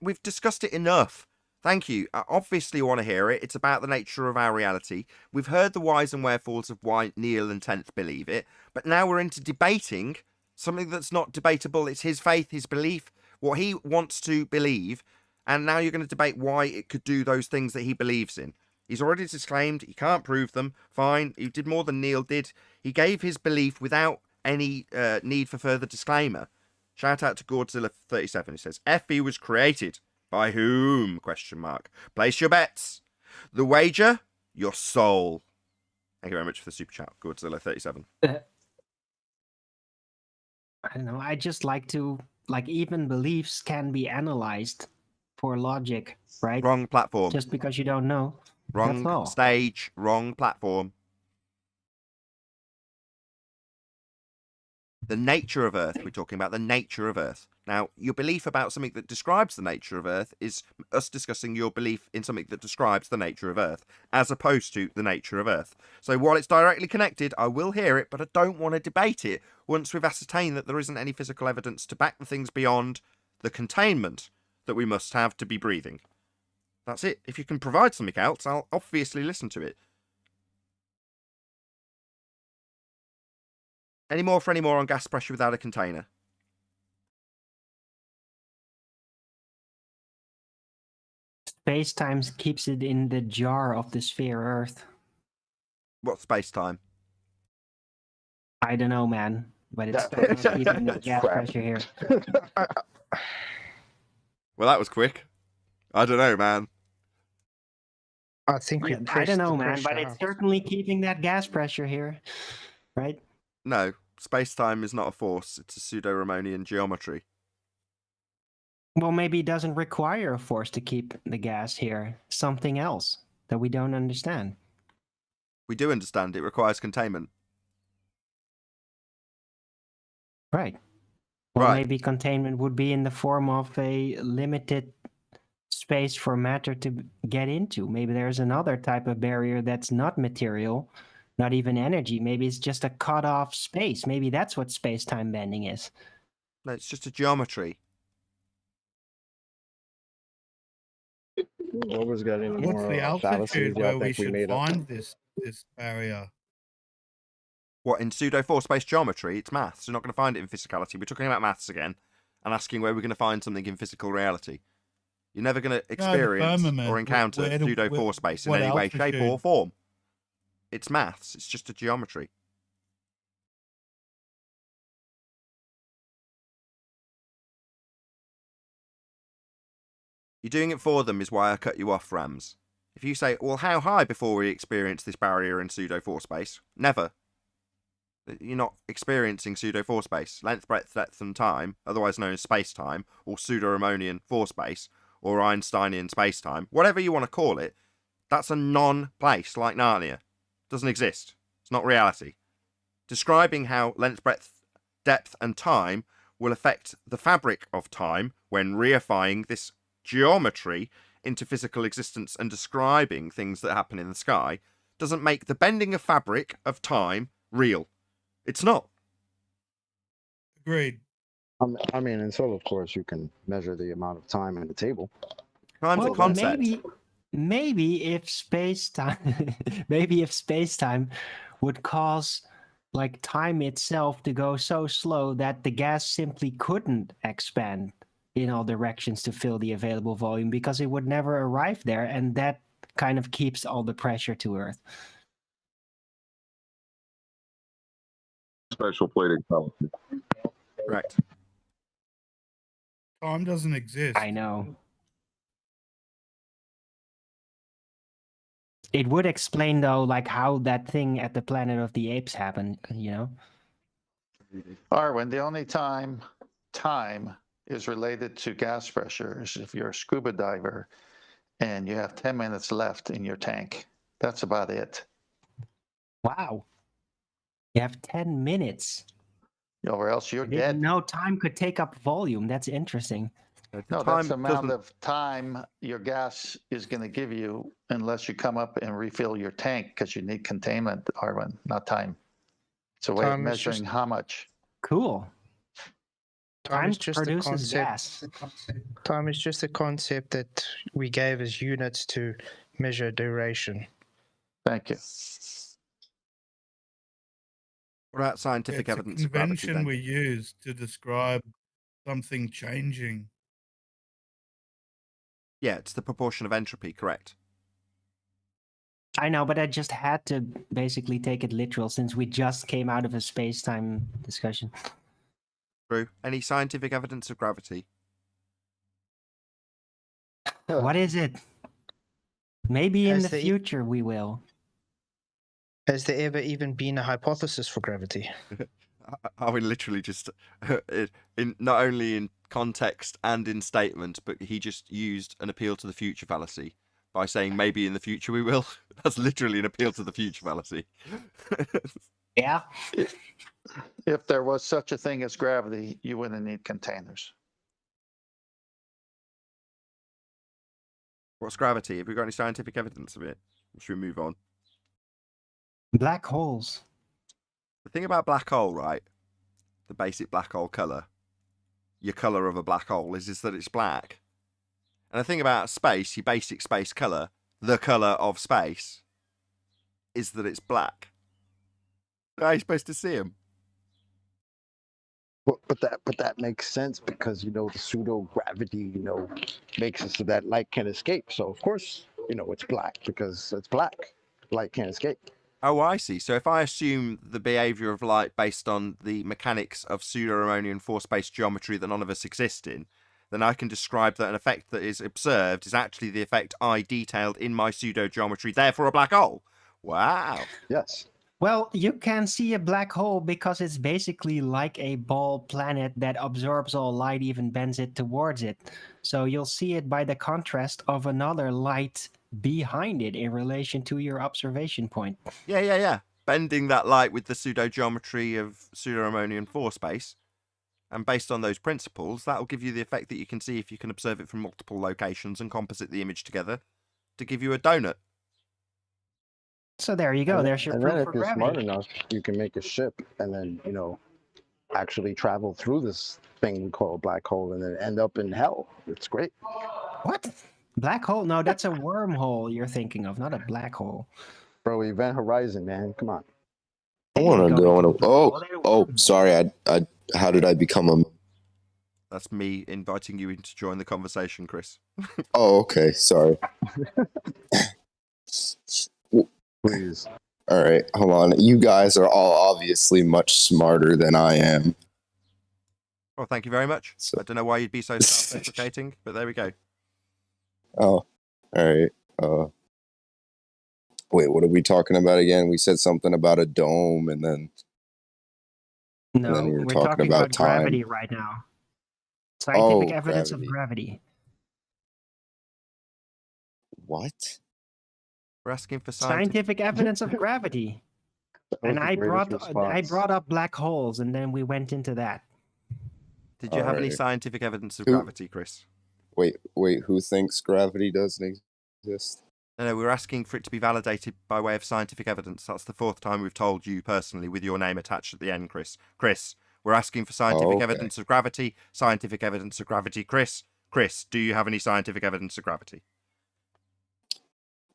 Speaker 1: We've discussed it enough. Thank you. I obviously want to hear it. It's about the nature of our reality. We've heard the whys and wherefores of why Neil and 10th believe it, but now we're into debating something that's not debatable. It's his faith, his belief, what he wants to believe, and now you're going to debate why it could do those things that he believes in. He's already disclaimed he can't prove them. Fine. He did more than Neil did. He gave his belief without any need for further disclaimer. Shout out to Godzilla37. He says, FE was created. By whom? Question mark. Place your bets. The wager? Your soul. Thank you very much for the super chat, Godzilla37.
Speaker 6: I don't know. I just like to, even beliefs can be analyzed for logic, right?
Speaker 1: Wrong platform.
Speaker 6: Just because you don't know. That's
Speaker 1: Wrong
Speaker 6: all.
Speaker 1: stage. Wrong platform. The nature of Earth. We're talking about the nature of Earth. Now, your belief about something that describes the nature of Earth is us discussing your belief in something that describes the nature of Earth, as opposed to the nature of Earth. So while it's directly connected, I will hear it, but I don't want to debate it once we've ascertained that there isn't any physical evidence to back the things beyond the containment that we must have to be breathing. That's it. If you can provide something else, I'll obviously listen to it. Any more on gas pressure without a container?
Speaker 6: Space-time keeps it in the jar of the sphere Earth.
Speaker 1: What space-time?
Speaker 6: I don't know, man. But it's
Speaker 4: That-
Speaker 6: still not keeping the
Speaker 4: that's
Speaker 6: gas
Speaker 4: crap.
Speaker 6: pressure here.
Speaker 1: Well, that was quick. I don't know, man.
Speaker 3: I think we
Speaker 6: Yeah, I
Speaker 3: pressed
Speaker 6: don't
Speaker 3: the
Speaker 6: know, man. But
Speaker 3: pressure
Speaker 6: it's
Speaker 3: out.
Speaker 6: certainly keeping that gas pressure here, right?
Speaker 1: No, space-time is not a force. It's a pseudo-Ramonian geometry.
Speaker 6: Well, maybe it doesn't require a force to keep the gas here. Something else that we don't understand.
Speaker 1: We do understand it requires containment.
Speaker 6: Right. Well,
Speaker 1: Right.
Speaker 6: maybe containment would be in the form of a limited space for matter to get into. Maybe there's another type of barrier that's not material, not even energy. Maybe it's just a cut off space. Maybe that's what space-time bending is.
Speaker 1: No, it's just a geometry.
Speaker 4: What was got any
Speaker 8: What's
Speaker 4: more
Speaker 8: the
Speaker 4: fallacies
Speaker 8: altitude
Speaker 4: y'all
Speaker 8: where we
Speaker 4: think we
Speaker 8: should
Speaker 4: made up?
Speaker 8: find this barrier?
Speaker 1: What, in pseudo-4 space geometry? It's maths. You're not going to find it in physicality. We're talking about maths again and asking where we're going to find something in physical reality. You're never going to experience
Speaker 8: firmament,
Speaker 1: or encounter
Speaker 8: where do-
Speaker 1: pseudo-4
Speaker 8: where-
Speaker 1: space in
Speaker 8: what
Speaker 1: any way, shape, or
Speaker 8: altitude?
Speaker 1: form. It's maths. It's just a geometry. You're doing it for them is why I cut you off, Rams. If you say, well, how high before we experience this barrier in pseudo-4 space? Never. You're not experiencing pseudo-4 space. Length, breadth, depth, and time, otherwise known as space-time, or pseudo-Ramonian 4 space, or Einsteinian space-time, whatever you want to call it, that's a non-place, like Narnia. Doesn't exist. It's not reality. Describing how length, breadth, depth, and time will affect the fabric of time when reifying this geometry into physical existence and describing things that happen in the sky doesn't make the bending of fabric of time real. It's not.
Speaker 8: Agreed.
Speaker 4: I mean, and so of course you can measure the amount of time in the table.
Speaker 1: Time's a concept.
Speaker 6: Maybe if space-time maybe if space-time would cause like time itself to go so slow that the gas simply couldn't expand in all directions to fill the available volume because it would never arrive there, and that kind of keeps all the pressure to Earth.
Speaker 7: Special plating fallacy.
Speaker 1: Correct.
Speaker 8: Time doesn't exist.
Speaker 6: I know. It would explain though, like how that thing at the Planet of the Apes happened, you know?
Speaker 2: Arwen, the only time is related to gas pressure is if you're a scuba diver and you have 10 minutes left in your tank. That's about it.
Speaker 6: Wow. You have 10 minutes.
Speaker 2: Or else you're
Speaker 6: I didn't
Speaker 2: dead.
Speaker 6: know time could take up volume. That's interesting.
Speaker 2: No, that's the amount of time your gas is going to give you unless you come up and refill your tank because you need containment, Arwen, not time. It's a way of
Speaker 3: Time is
Speaker 2: measuring
Speaker 3: just-
Speaker 2: how much.
Speaker 6: Cool.
Speaker 3: Time is just a
Speaker 6: produces
Speaker 3: concept.
Speaker 6: gas.
Speaker 3: Time is just a concept that we gave as units to measure duration.
Speaker 2: Thank you.
Speaker 1: What about scientific
Speaker 8: It's a
Speaker 1: evidence of gravity
Speaker 8: convention
Speaker 1: then?
Speaker 8: we use to describe something changing.
Speaker 1: Yeah, it's the proportion of entropy, correct.
Speaker 6: I know, but I just had to basically take it literal since we just came out of a space-time discussion.
Speaker 1: True. Any scientific evidence of gravity?
Speaker 6: What is it? Maybe in
Speaker 3: Has
Speaker 6: the
Speaker 3: there-
Speaker 6: future we will.
Speaker 3: Has there ever even been a hypothesis for gravity?
Speaker 1: Are we literally just in not only in context and in statement, but he just used an appeal to the future fallacy by saying maybe in the future we will. That's literally an appeal to the future fallacy.
Speaker 6: Yeah.
Speaker 2: If there was such a thing as gravity, you wouldn't need containers.
Speaker 1: What's gravity? Have we got any scientific evidence of it? Or should we move on?
Speaker 6: Black holes.
Speaker 1: The thing about black hole, right? The basic black hole color. Your color of a black hole is that it's black. And the thing about space, your basic space color, the color of space, is that it's black. How are you supposed to see them?
Speaker 4: But that makes sense because the pseudo gravity makes it so that light can escape. So of course it's black because it's black. Light can't escape.
Speaker 1: Oh, I see. So if I assume the behavior of light based on the mechanics of pseudo-Riemannian four-space geometry that none of us exist in, then I can describe that an effect that is observed is actually the effect I detailed in my pseudo-geometry, therefore a black hole. Wow.
Speaker 4: Yes.
Speaker 6: Well, you can see a black hole because it's basically like a ball planet that absorbs all light, even bends it towards it. So you'll see it by the contrast of another light behind it in relation to your observation point.
Speaker 1: Yeah. Bending that light with the pseudo-geometry of pseudo-Riemannian four-space. And based on those principles, that'll give you the effect that you can see if you can observe it from multiple locations and composite the image together to give you a donut.
Speaker 6: So there you go. There's your
Speaker 4: and then
Speaker 6: proof
Speaker 4: if
Speaker 6: for
Speaker 4: you're
Speaker 6: gravity.
Speaker 4: smart enough, you can make a ship and then actually travel through this thing we call a black hole and then end up in hell. It's great.
Speaker 6: What? Black hole? No, that's a wormhole you're thinking of, not a black hole.
Speaker 4: Bro, Event Horizon, man. Come on.
Speaker 9: I want to go in a.
Speaker 6: Oh,
Speaker 9: Sorry. I. How did I become a?
Speaker 1: That's me inviting you in to join the conversation, Chris.
Speaker 9: Oh, okay. Sorry.
Speaker 4: Please.
Speaker 9: All right, hold on. You guys are all obviously much smarter than I am.
Speaker 1: Well, thank you very much.
Speaker 9: So-
Speaker 1: I don't know why you'd be so self-deprecating, but there we go.
Speaker 9: Oh, all right. Wait, what are we talking about again? We said something about a dome, and then
Speaker 6: No,
Speaker 9: then we were
Speaker 6: we're
Speaker 9: talking
Speaker 6: talking
Speaker 9: about
Speaker 6: about gravity
Speaker 9: time.
Speaker 6: right now. Scientific
Speaker 9: Oh,
Speaker 6: evidence
Speaker 9: gravity.
Speaker 6: of gravity.
Speaker 9: What?
Speaker 1: We're asking for
Speaker 6: Scientific evidence of gravity.
Speaker 4: That was
Speaker 6: And
Speaker 4: the
Speaker 6: I
Speaker 4: greatest response.
Speaker 6: brought up black holes, and then we went into that.
Speaker 1: Did you have any
Speaker 9: Alright.
Speaker 1: scientific evidence of
Speaker 9: Who-
Speaker 1: gravity, Chris?
Speaker 9: Wait. Who thinks gravity doesn't exist?
Speaker 1: No, we're asking for it to be validated by way of scientific evidence. That's the fourth time we've told you personally with your name attached at the end, Chris. Chris, we're asking for scientific
Speaker 9: okay.
Speaker 1: evidence of gravity. Scientific evidence of gravity. Chris, do you have any scientific evidence of gravity?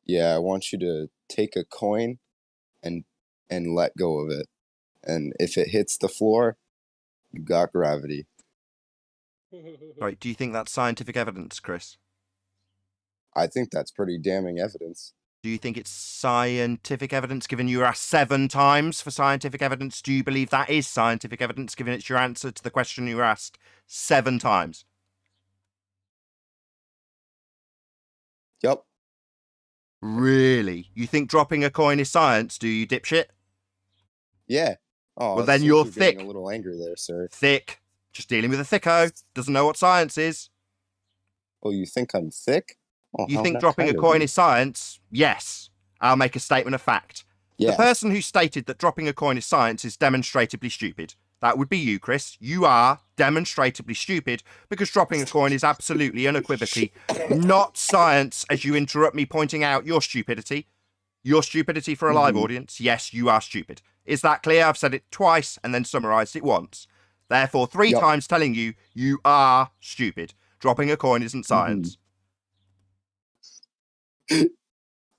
Speaker 9: Yeah, I want you to take a coin and let go of it, and if it hits the floor, you got gravity.
Speaker 1: Right, do you think that's scientific evidence, Chris?
Speaker 9: I think that's pretty damning evidence.
Speaker 1: Do you think it's scientific evidence given you were asked 7 times for scientific evidence? Do you believe that is scientific evidence given it's your answer to the question you were asked 7 times?
Speaker 9: Yep.
Speaker 1: Really? You think dropping a coin is science, do you, dipshit?
Speaker 9: Yeah. Oh,
Speaker 1: Well,
Speaker 9: it
Speaker 1: then
Speaker 9: seems
Speaker 1: you're
Speaker 9: getting
Speaker 1: thick.
Speaker 9: A little angry there, sir.
Speaker 1: Thick. Just dealing with a thicko. Doesn't know what science is.
Speaker 9: Oh, you think I'm thick? Oh,
Speaker 1: You
Speaker 9: how's
Speaker 1: think
Speaker 9: that
Speaker 1: dropping a
Speaker 9: kind of
Speaker 1: coin
Speaker 9: you?
Speaker 1: is science? Yes. I'll make a statement of fact.
Speaker 9: Yeah.
Speaker 1: The person who stated that dropping a coin is science is demonstrably stupid. That would be you, Chris. You are demonstrably stupid because dropping a coin is absolutely unequivocally not science, as you interrupt me pointing out your stupidity. Your stupidity for a live audience. Yes, you are stupid. Is that clear? I've said it twice and then summarised it once. Therefore, 3
Speaker 9: Yep.
Speaker 1: times telling you, you are stupid. Dropping a coin isn't science.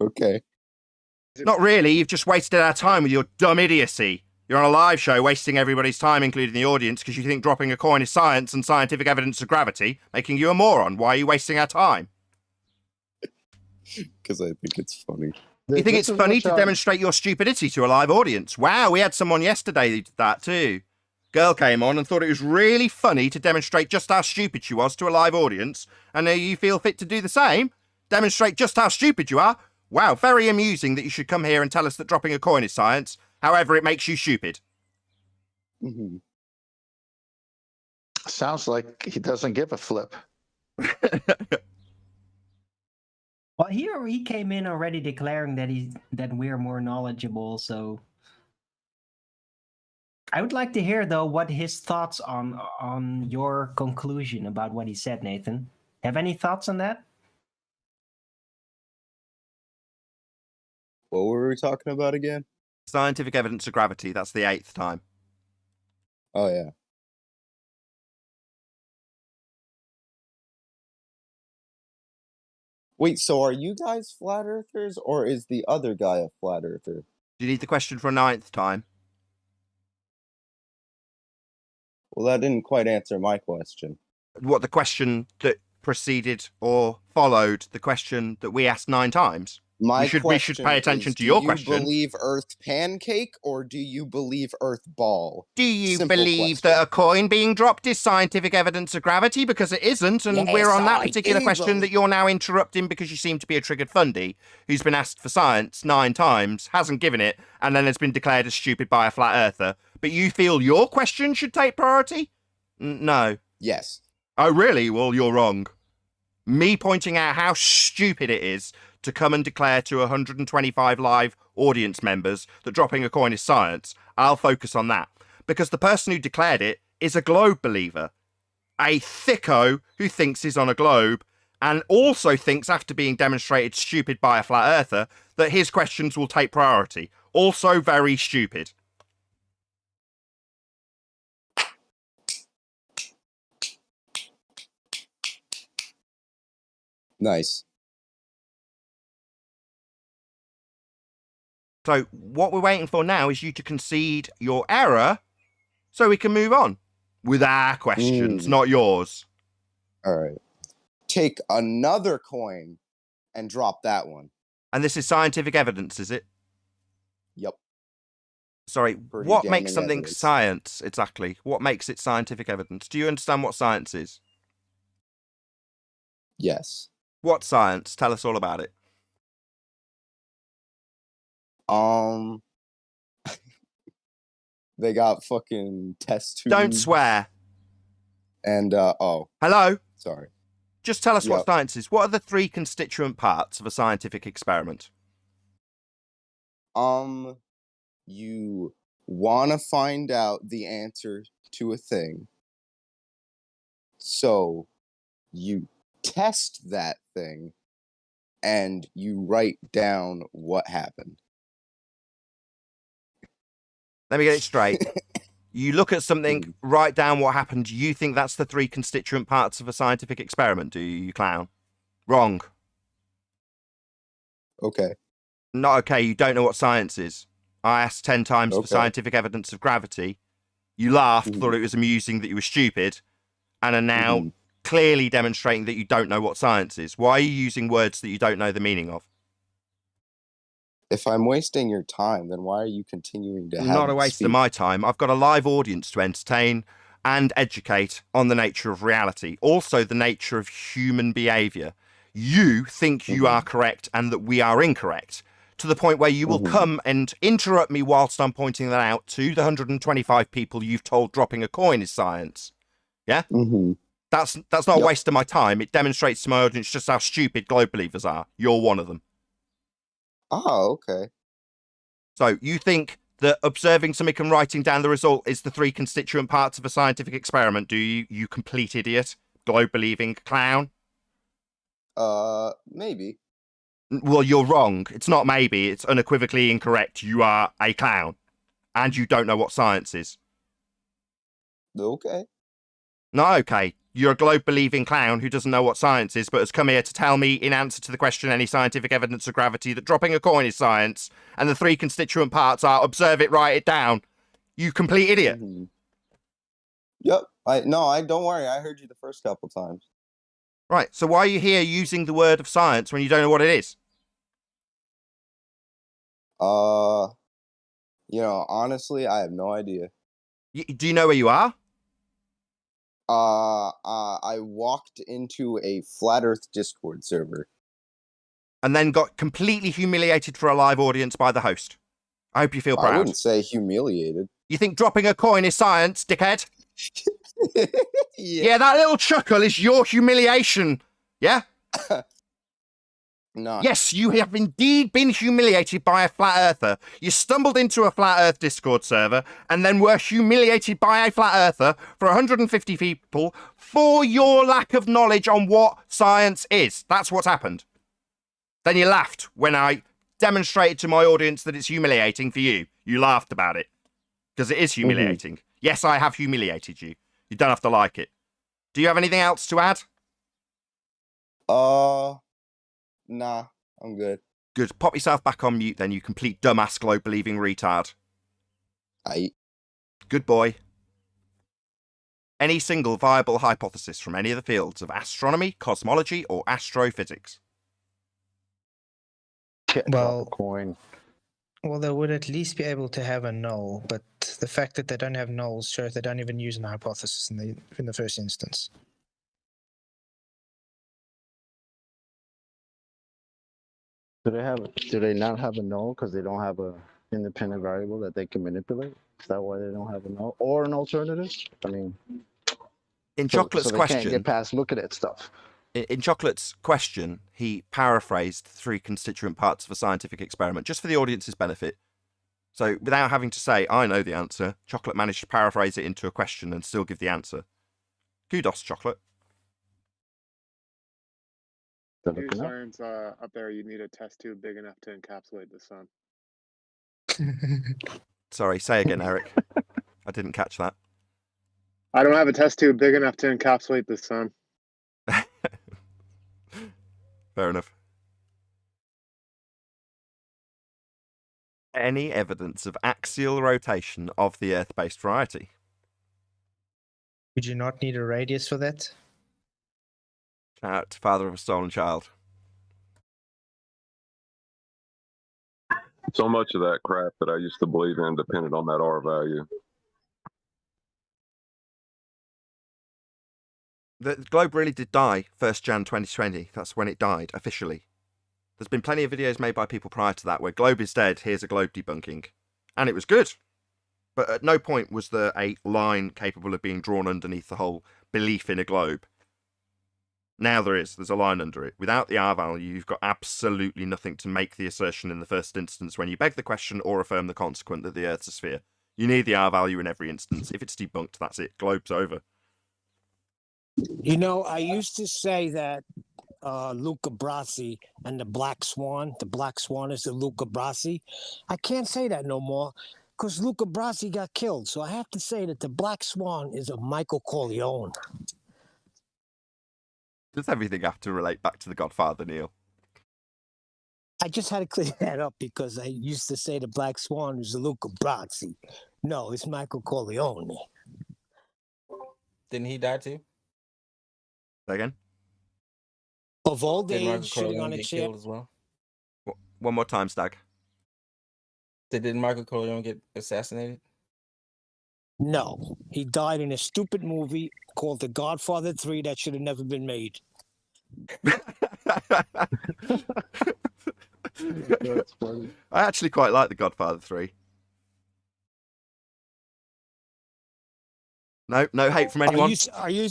Speaker 9: Okay.
Speaker 1: Not really. You've just wasted our time with your dumb idiocy. You're on a live show wasting everybody's time, including the audience, because you think dropping a coin is science and scientific evidence of gravity, making you a moron. Why are you wasting our time?
Speaker 9: Because I think it's funny.
Speaker 1: You think
Speaker 4: This
Speaker 1: it's
Speaker 4: is
Speaker 1: funny
Speaker 4: what
Speaker 1: to
Speaker 4: y'all-
Speaker 1: demonstrate your stupidity to a live audience? Wow, we had someone yesterday who did that too. Girl came on and thought it was really funny to demonstrate just how stupid she was to a live audience, and now you feel fit to do the same? Demonstrate just how stupid you are? Wow, very amusing that you should come here and tell us that dropping a coin is science. However, it makes you stupid.
Speaker 9: Mhm.
Speaker 2: Sounds like he doesn't give a flip.
Speaker 6: Well, here he came in already declaring that we're more knowledgeable. So I would like to hear though what his thoughts on your conclusion about what he said, Nathan. Have any thoughts on that?
Speaker 9: What were we talking about again?
Speaker 1: Scientific evidence of gravity, that's the 8th time.
Speaker 9: Oh yeah. Wait, so are you guys flat earthers or is the other guy a flat earther?
Speaker 1: Do you need the question for a 9th time?
Speaker 9: Well, that didn't quite answer my question.
Speaker 1: What, the question that preceded or followed the question that we asked 9 times?
Speaker 9: My
Speaker 1: we should
Speaker 9: question
Speaker 1: pay attention
Speaker 9: is,
Speaker 1: to your
Speaker 9: do you
Speaker 1: question.
Speaker 9: believe Earth pancake or do you believe Earth ball?
Speaker 1: Do you
Speaker 9: Simple
Speaker 1: believe
Speaker 9: question.
Speaker 1: that a coin being dropped is scientific evidence of gravity? Because it isn't, and
Speaker 5: Yes,
Speaker 1: we're on that
Speaker 5: I
Speaker 1: particular
Speaker 5: do
Speaker 1: question that you're now interrupting because you seem to be a triggered fundy who's been asked for science 9 times, hasn't given it, and then has been declared as stupid by a flat earther. But you feel your question should take priority? No.
Speaker 9: Yes.
Speaker 1: Oh, really? Well, you're wrong. Me pointing out how stupid it is to come and declare to 125 live audience members that dropping a coin is science, I'll focus on that. Because the person who declared it is a globe believer. A thicko who thinks he's on a globe and also thinks, after being demonstrated stupid by a flat earther, that his questions will take priority. Also very stupid.
Speaker 9: Nice.
Speaker 1: So what we're waiting for now is you to concede your error so we can move on with our questions, not yours.
Speaker 9: All right. Take another coin and drop that one.
Speaker 1: And this is scientific evidence, is it?
Speaker 9: Yep.
Speaker 1: Sorry,
Speaker 9: Pretty
Speaker 1: what makes
Speaker 9: damning
Speaker 1: something
Speaker 9: evidence.
Speaker 1: science, exactly? What makes it scientific evidence? Do you understand what science is?
Speaker 9: Yes.
Speaker 1: What science? Tell us all about it.
Speaker 9: They got fucking test tubes.
Speaker 1: Don't swear.
Speaker 9: And oh,
Speaker 1: Hello?
Speaker 9: sorry.
Speaker 1: Just tell us what
Speaker 9: Yep.
Speaker 1: science is. What are the 3 constituent parts of a scientific experiment?
Speaker 9: You want to find out the answer to a thing. So you test that thing and you write down what happened.
Speaker 1: Let me get it straight. You look at something, write down what happened. You think that's the 3 constituent parts of a scientific experiment, do you clown? Wrong.
Speaker 9: Okay.
Speaker 1: Not okay. You don't know what science is. I asked 10 times for
Speaker 9: Okay.
Speaker 1: scientific evidence of gravity. You laughed, thought it was amusing that you were stupid, and are now clearly demonstrating that you don't know what science is. Why are you using words that you don't know the meaning of?
Speaker 9: If I'm wasting your time, then why are you continuing to have
Speaker 1: Not a
Speaker 9: me
Speaker 1: waste
Speaker 9: speak?
Speaker 1: of my time. I've got a live audience to entertain and educate on the nature of reality, also the nature of human behavior. You think you are correct and that we are incorrect, to the point where you will come and interrupt me whilst I'm pointing that out to the 125 people you've told dropping a coin is science. Yeah? That's not a waste of my time. It demonstrates to my audience just how stupid globe believers are. You're one of them.
Speaker 9: Oh, okay.
Speaker 1: So you think that observing something and writing down the result is the 3 constituent parts of a scientific experiment, do you, you complete idiot? Globe-believing clown?
Speaker 9: Maybe.
Speaker 1: Well, you're wrong. It's not maybe. It's unequivocally incorrect. You are a clown. And you don't know what science is.
Speaker 9: Okay.
Speaker 1: No, okay. You're a globe-believing clown who doesn't know what science is, but has come here to tell me, in answer to the question, any scientific evidence of gravity, that dropping a coin is science, and the 3 constituent parts are observe it, write it down. You complete idiot.
Speaker 9: Yep. I don't worry. I heard you the first couple times.
Speaker 1: Right, so why are you here using the word of science when you don't know what it is?
Speaker 9: Honestly, I have no idea.
Speaker 1: Do you know where you are?
Speaker 9: I walked into a flat Earth Discord server.
Speaker 1: And then got completely humiliated for a live audience by the host. I hope you feel proud.
Speaker 9: I wouldn't say humiliated.
Speaker 1: You think dropping a coin is science, dickhead? Yeah, that little chuckle is your humiliation. Yeah?
Speaker 9: No.
Speaker 1: Yes, you have indeed been humiliated by a flat earther. You stumbled into a flat earth Discord server and then were humiliated by a flat earther for 150 people for your lack of knowledge on what science is. That's what's happened. Then you laughed when I demonstrated to my audience that it's humiliating for you. You laughed about it. Because it is humiliating. Yes, I have humiliated you. You don't have to like it. Do you have anything else to add?
Speaker 9: Nah, I'm good.
Speaker 1: Good. Pop yourself back on mute then, you complete dumbass globe-believing retard. Good boy. Any single viable hypothesis from any of the fields of astronomy, cosmology, or astrophysics?
Speaker 3: Well,
Speaker 4: coin.
Speaker 3: Well, they would at least be able to have a null, but the fact that they don't have nulls shows they don't even use an hypothesis in the first instance.
Speaker 4: Do they not have a null because they don't have a independent variable that they can manipulate? Is that why they don't have a null or an alternative? I mean,
Speaker 1: in Chocolate's
Speaker 4: they
Speaker 1: question,
Speaker 4: can't get past looking at stuff.
Speaker 1: In Chocolate's question, he paraphrased 3 constituent parts of a scientific experiment, just for the audience's benefit. So, without having to say, I know the answer, Chocolate managed to paraphrase it into a question and still give the answer. Kudos, Chocolate.
Speaker 10: Do science up there, you need a test tube big enough to encapsulate the sun.
Speaker 1: Sorry, say again, Eric. I didn't catch that.
Speaker 10: I don't have a test tube big enough to encapsulate the sun.
Speaker 1: Fair enough. Any evidence of axial rotation of the Earth-based variety?
Speaker 3: Would you not need a radius for that?
Speaker 1: Shout out to Father of a Stolen Child.
Speaker 7: So much of that crap that I used to believe in depended on that R value.
Speaker 1: The globe really did die 1st Jan 2020. That's when it died, officially. There's been plenty of videos made by people prior to that where globe is dead, here's a globe debunking. And it was good. But at no point was there a line capable of being drawn underneath the whole belief in a globe. Now there is. There's a line under it. Without the R value, you've got absolutely nothing to make the assertion in the first instance when you beg the question or affirm the consequent that the Earth's a sphere. You need the R value in every instance. If it's debunked, that's it. Globe's over.
Speaker 5: You know, I used to say that Luca Brasi and the Black Swan is the Luca Brasi. I can't say that no more because Luca Brasi got killed. So I have to say that the Black Swan is a Michael Corleone.
Speaker 1: Does everything have to relate back to The Godfather, Neil?
Speaker 5: I just had to clear that up because I used to say the Black Swan is the Luca Brasi. No, it's Michael Corleone.
Speaker 11: Didn't he die too?
Speaker 1: Say again?
Speaker 5: Of old
Speaker 11: Did Michael
Speaker 5: age, sitting
Speaker 11: Corleone
Speaker 5: on a
Speaker 11: get
Speaker 5: chair.
Speaker 11: killed as well?
Speaker 1: One more time, Stag.
Speaker 11: Didn't Michael Corleone get assassinated?
Speaker 5: No, he died in a stupid movie called The Godfather 3 that should have never been made.
Speaker 4: That's funny.
Speaker 1: I actually quite like The Godfather 3. No hate from anyone.
Speaker 5: Are you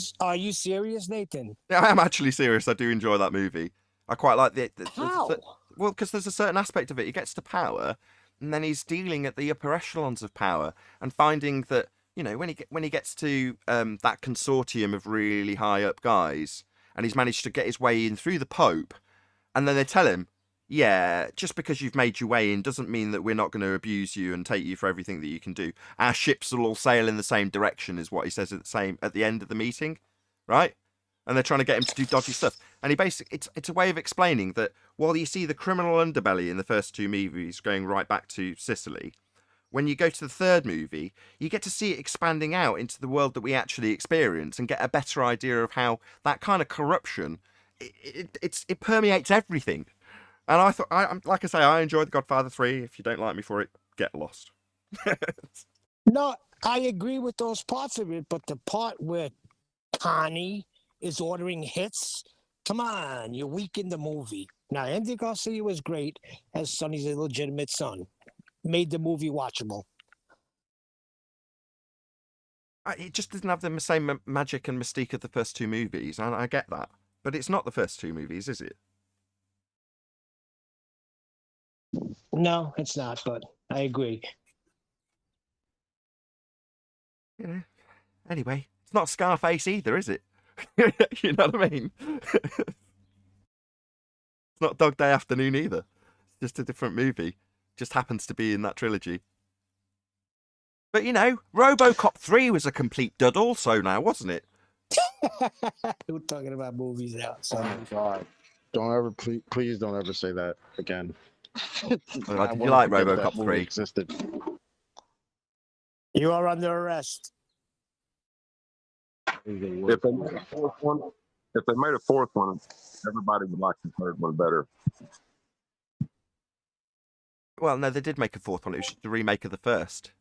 Speaker 5: serious, Nathan?
Speaker 1: Yeah, I am actually serious. I do enjoy that movie. I quite like the
Speaker 5: How?
Speaker 1: Well, because there's a certain aspect of it. He gets to power, and then he's dealing at the upper echelons of power and finding that, you know, when he gets to that consortium of really high up guys, and he's managed to get his way in through the Pope, and then they tell him, yeah, just because you've made your way in doesn't mean that we're not going to abuse you and take you for everything that you can do. Our ships will all sail in the same direction, is what he says at the end of the meeting, right? And they're trying to get him to do dodgy stuff. And he basically, it's a way of explaining that while you see the criminal underbelly in the first 2 movies going right back to Sicily, when you go to the 3rd movie, you get to see it expanding out into the world that we actually experience and get a better idea of how that kind of corruption, it permeates everything. And I thought, like I say, I enjoyed The Godfather 3. If you don't like me for it, get lost.
Speaker 5: No, I agree with those parts of it, but the part where Connie is ordering hits, come on, you're weak in the movie. Now, Andy Garcia was great as Sonny's illegitimate son. Made the movie watchable.
Speaker 1: It just doesn't have the same magic and mystique of the first two movies, and I get that. But it's not the first two movies, is it?
Speaker 5: No, it's not, but I agree.
Speaker 1: You know. Anyway, it's not Scarface either, is it? You know what I mean? It's not Dog Day Afternoon either. It's just a different movie. Just happens to be in that trilogy. But you know, RoboCop 3 was a complete dud also now, wasn't it?
Speaker 5: We're talking about movies now. So.
Speaker 4: Oh my God. Don't ever, please don't ever say that again.
Speaker 1: Did you like RoboCop 3?
Speaker 4: Existed.
Speaker 5: You are under arrest.
Speaker 7: If they made a fourth one, everybody would like the third one better.
Speaker 1: Well, no, they did make a fourth one. It was just a remake of the first.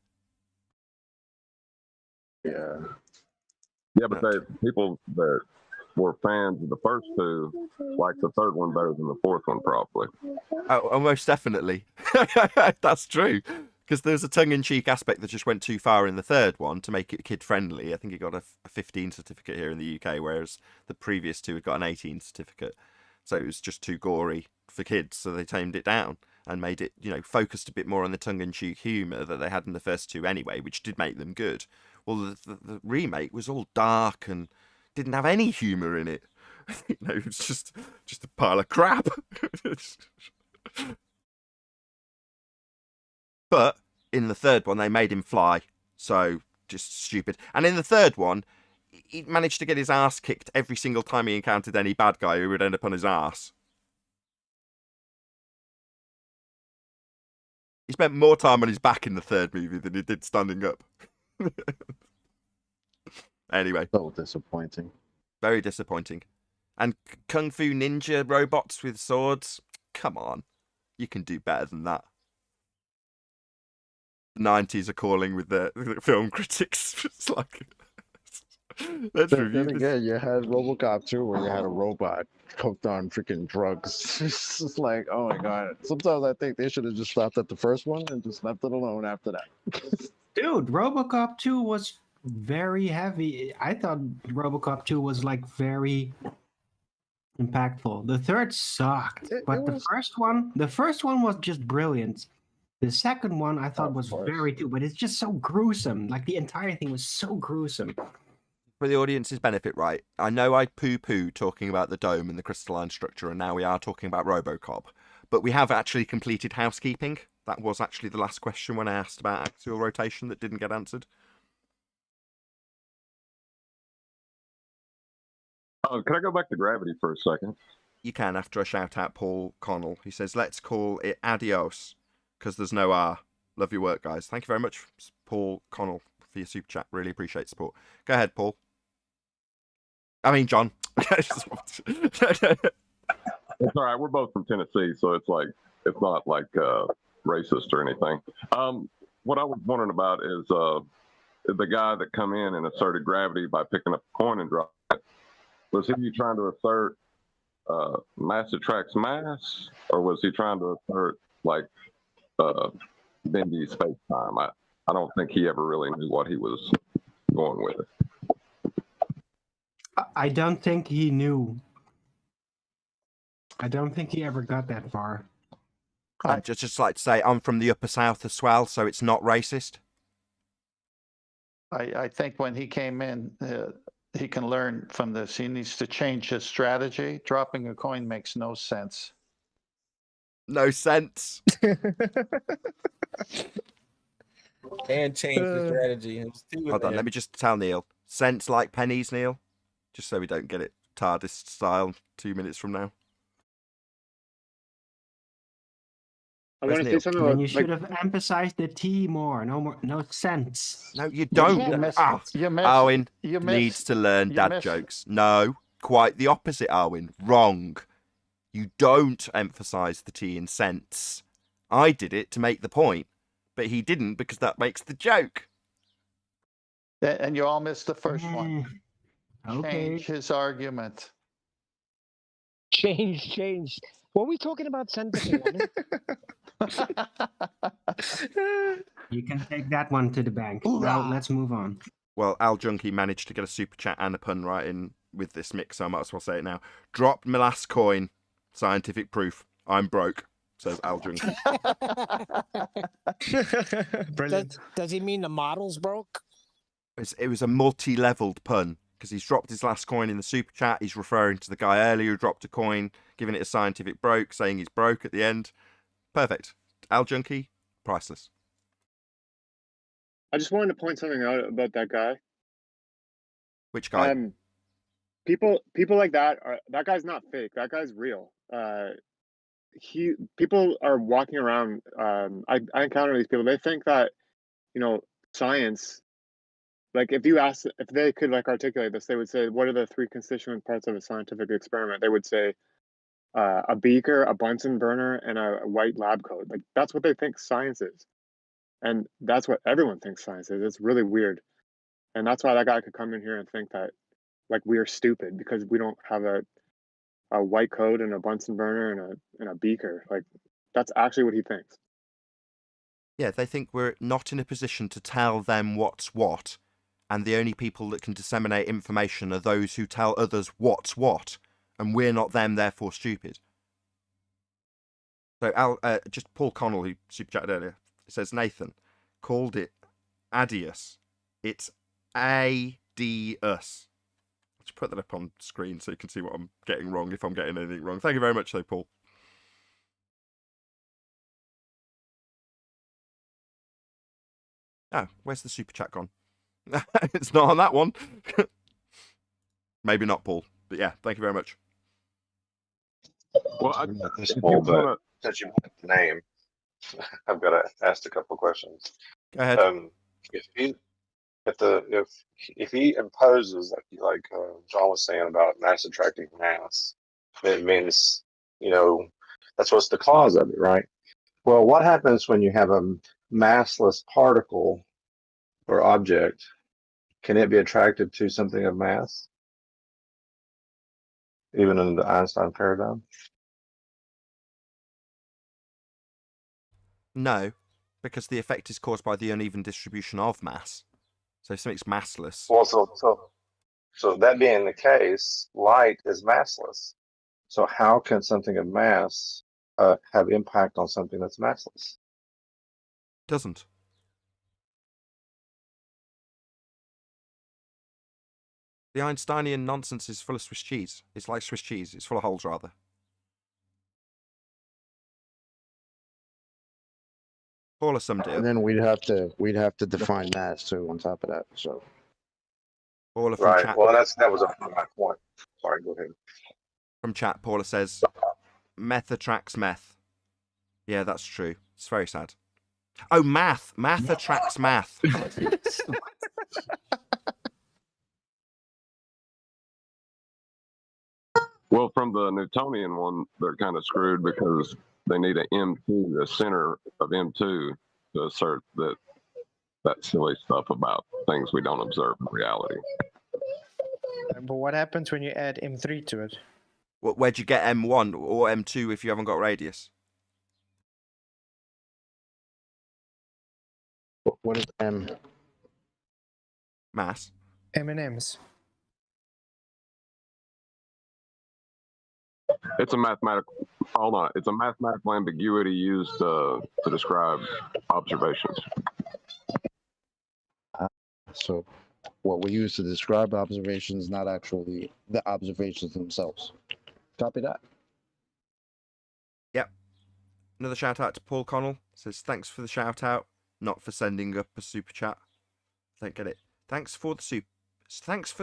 Speaker 4: Yeah.
Speaker 7: Yeah, but people that were fans of the first two like the third one better than the fourth one, probably.
Speaker 1: Oh, most definitely. That's true. Because there's a tongue-in-cheek aspect that just went too far in the third one to make it kid-friendly. I think it got a 15 certificate here in the UK, whereas the previous two had got an 18 certificate. So it was just too gory for kids, so they tamed it down and made it, you know, focused a bit more on the tongue-in-cheek humour that they had in the first two anyway, which did make them good. Well, the remake was all dark and didn't have any humour in it. You know, it was just a pile of crap. But in the third one, they made him fly. So, just stupid. And in the third one, he managed to get his ass kicked every single time he encountered any bad guy who would end up on his ass. He spent more time on his back in the third movie than he did standing up. Anyway.
Speaker 4: So disappointing.
Speaker 1: Very disappointing. And Kung Fu Ninja robots with swords? Come on. You can do better than that. The 90s are calling with the film critics. It's like...
Speaker 4: Then again, you had RoboCop 2 where you had a robot hooked on freaking drugs. It's just like, oh my God. Sometimes I think they should have just stopped at the first one and just left it alone after that.
Speaker 6: Dude, RoboCop 2 was very heavy. I thought RoboCop 2 was like very impactful. The third sucked, but the first one was just brilliant. The second one I thought was very too, but it's just so gruesome. Like the entire thing was so gruesome.
Speaker 1: For the audience's benefit, right? I know I poo-poo talking about the dome and the crystalline structure, and now we are talking about RoboCop. But we have actually completed housekeeping. That was actually the last question when I asked about axial rotation that didn't get answered.
Speaker 7: Can I go back to gravity for a second?
Speaker 1: You can, after I shout out Paul Connell. He says, let's call it adios, because there's no R. Love your work, guys. Thank you very much, Paul Connell, for your super chat. Really appreciate support. Go ahead, Paul. I mean, John.
Speaker 7: It's all right. We're both from Tennessee, so it's not like racist or anything. What I was wondering about is the guy that come in and asserted gravity by picking up a coin and dropping it. Was he trying to assert mass attracts mass, or was he trying to assert like bendy space time? I don't think he ever really knew what he was going with.
Speaker 6: I don't think he knew. I don't think he ever got that far.
Speaker 1: I'd just like to say I'm from the Upper South as well, so it's not racist.
Speaker 2: I think when he came in, he can learn from this. He needs to change his strategy. Dropping a coin makes no sense.
Speaker 1: No sense.
Speaker 11: And change the strategy.
Speaker 1: Hold on, let me just tell Neil. Sense like pennies, Neil. Just so we don't get it TARDIS style 2 minutes from now.
Speaker 10: I want to say something
Speaker 6: Then
Speaker 10: about,
Speaker 6: you should have emphasized the T more. No sense.
Speaker 1: No, you don't. Arwin needs to learn dad jokes. No, quite the opposite, Arwin. Wrong. You don't emphasize the T in sense. I did it to make the point, but he didn't because that makes the joke.
Speaker 2: And you all missed the first one.
Speaker 6: Okay.
Speaker 2: Change his argument.
Speaker 5: Change. Were we talking about scientific woman?
Speaker 6: You can take that one to the bank. Now let's move on.
Speaker 1: Well, Al Junkie managed to get a super chat and a pun right in with this mix, so I might as well say it now. Dropped my last coin. Scientific proof. I'm broke, says Al Junkie.
Speaker 3: Brilliant.
Speaker 5: Does he mean the model's broke?
Speaker 1: It was a multi-leveled pun because he's dropped his last coin in the super chat. He's referring to the guy earlier who dropped a coin, giving it a scientific broke, saying he's broke at the end. Perfect. Al Junkie, priceless.
Speaker 10: I just wanted to point something out about that guy.
Speaker 1: Which guy?
Speaker 10: People like that guy's not fake. That guy's real. People are walking around. I encounter these people. They think that, science. Like if you ask if they could articulate this, they would say, "What are the three constituent parts of a scientific experiment?" They would say, a beaker, a Bunsen burner, and a white lab coat. Like that's what they think science is, and that's what everyone thinks science is. It's really weird, and that's why that guy could come in here and think that we are stupid because we don't have a white coat and a Bunsen burner and a beaker. Like that's actually what he thinks.
Speaker 1: Yeah, they think we're not in a position to tell them what's what, and the only people that can disseminate information are those who tell others what's what, and we're not them, therefore stupid. So just Paul Connell, who super chatted earlier, says Nathan called it Adius. It's A-D-us. Let's put that up on screen so you can see what I'm getting wrong, if I'm getting anything wrong. Thank you very much, though, Paul. Oh, where's the super chat gone? It's not on that one. Maybe not, Paul. But yeah, thank you very much.
Speaker 7: Well,
Speaker 12: since you put the name, I've got to ask a couple of questions.
Speaker 1: Go ahead.
Speaker 12: If he imposes, like John was saying about mass attracting mass, it means that's what's the cause of it, right? Well, what happens when you have a massless particle or object? Can it be attracted to something of mass, even in the Einstein paradigm?
Speaker 1: No, because the effect is caused by the uneven distribution of mass. So if something's massless.
Speaker 12: Well, so that being the case, light is massless. So how can something of mass have impact on something that's massless?
Speaker 1: Doesn't. The Einsteinian nonsense is full of Swiss cheese. It's like Swiss cheese. It's full of holes, rather. Paula summed it up.
Speaker 4: And then we'd have to define mass too on top of that. So.
Speaker 1: Paula from
Speaker 12: Right.
Speaker 1: chat.
Speaker 12: Well, that was my point. Sorry, go ahead.
Speaker 1: From chat, Paula says, "Meth attracts meth." Yeah, that's true. It's very sad. Oh, math. Math attracts math.
Speaker 7: Well, from the Newtonian one, they're kind of screwed because they need an M2, the center of M2, to assert that silly stuff about things we don't observe in reality.
Speaker 3: But what happens when you add M3 to it?
Speaker 1: Where'd you get M1 or M2 if you haven't got radius?
Speaker 4: What is M?
Speaker 1: Mass.
Speaker 3: M&Ms.
Speaker 7: It's a mathematical. Hold on. It's a mathematical ambiguity used to describe observations.
Speaker 4: So, what we use to describe observations, not actually the observations themselves. Copy that.
Speaker 1: Yep. Another shout out to Paul Connell. Says thanks for the shout out, not for sending up a super chat. Don't get it. Thanks for the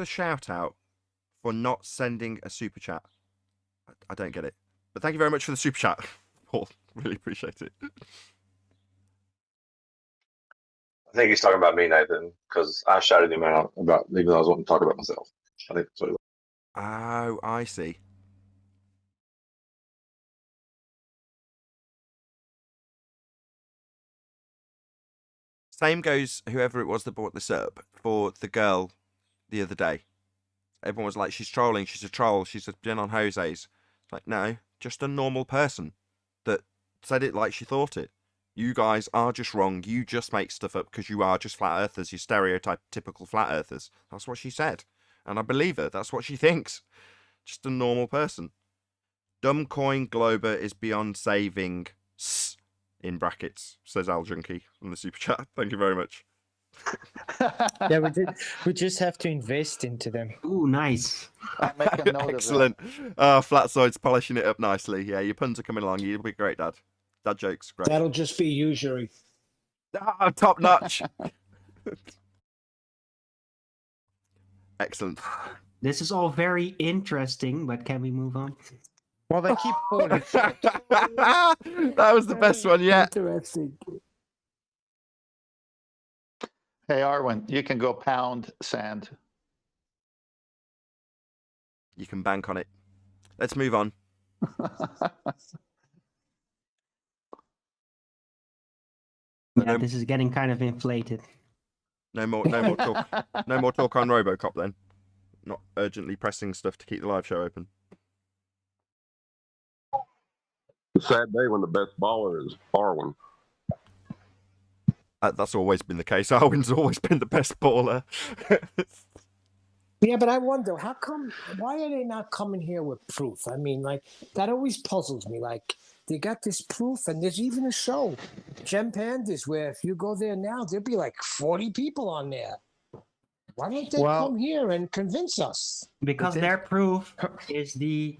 Speaker 1: shout out for not sending a super chat. I don't get it. But thank you very much for the super chat, Paul. Really appreciate it.
Speaker 12: I think he's talking about me, Nathan, because I shouted him out about, even though I was wanting to talk about myself. I think that's what he was.
Speaker 1: Oh, I see. Same goes, whoever it was that brought this up, for the girl the other day. Everyone was like, she's trolling, she's a troll, she's been on Jose's. It's like, no, just a normal person that said it like she thought it. You guys are just wrong. You just make stuff up because you are just flat earthers. You stereotypical flat earthers. That's what she said. And I believe her. That's what she thinks. Just a normal person. Dumb coin Glober is beyond saving. In brackets, says Al Junkie on the super chat. Thank you very much.
Speaker 3: Yeah, we just have to invest into them.
Speaker 6: Ooh, nice.
Speaker 2: I'll make a note
Speaker 1: Excellent. Flatside's polishing it up nicely. Yeah, your puns are coming along. You'll be great, Dad. Dad jokes, great.
Speaker 5: That'll just be usury.
Speaker 1: Top notch. Excellent.
Speaker 6: This is all very interesting, but can we move on?
Speaker 3: Well, they keep falling.
Speaker 1: That was the best one yet.
Speaker 5: Interesting.
Speaker 2: Hey, Arwen, you can go pound sand.
Speaker 1: You can bank on it. Let's move on.
Speaker 6: Yeah, this is getting kind of inflated.
Speaker 1: No more talk. No more talk on RoboCop then. Not urgently pressing stuff to keep the live show open.
Speaker 7: It's a sad day when the best baller is Arwen.
Speaker 1: That's always been the case. Arwen's always been the best baller.
Speaker 5: Yeah, but I wonder why are they not coming here with proof? I mean, like, that always puzzles me. Like, they got this proof, and there's even a show, Gem Pandas, where if you go there now, there'll be like 40 people on there. Why don't they come here and convince us?
Speaker 6: Because their proof is the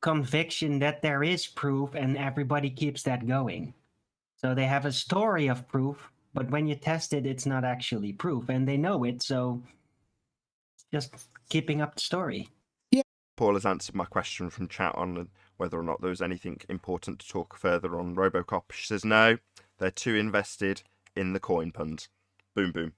Speaker 6: conviction that there is proof, and everybody keeps that going. So they have a story of proof, but when you test it, it's not actually proof, and they know it, so just keeping up the story.
Speaker 1: Paul has answered my question from chat on whether or not there was anything important to talk further on RoboCop. She says no, they're too invested in the coin puns. Boom, boom.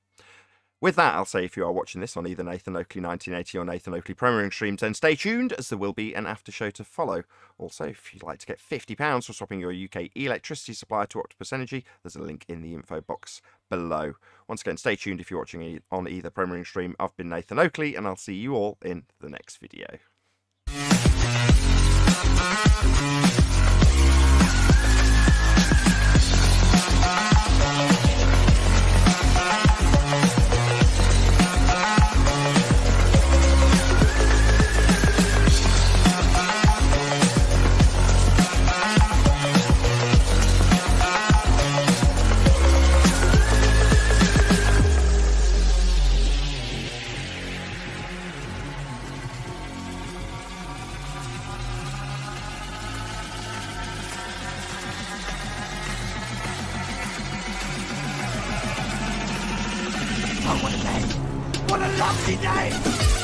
Speaker 1: With that, I'll say if you are watching this on either Nathan Oakley 1980 or Nathan Oakley Premiering streams, then stay tuned as there will be an after show to follow. Also, if you'd like to get £50 for swapping your UK electricity supplier to Octopus Energy, there's a link in the info box below. Once again, stay tuned if you're watching on either Premiering stream. I've been Nathan Oakley, and I'll see you all in the next video.
Speaker 13: What a lovely day!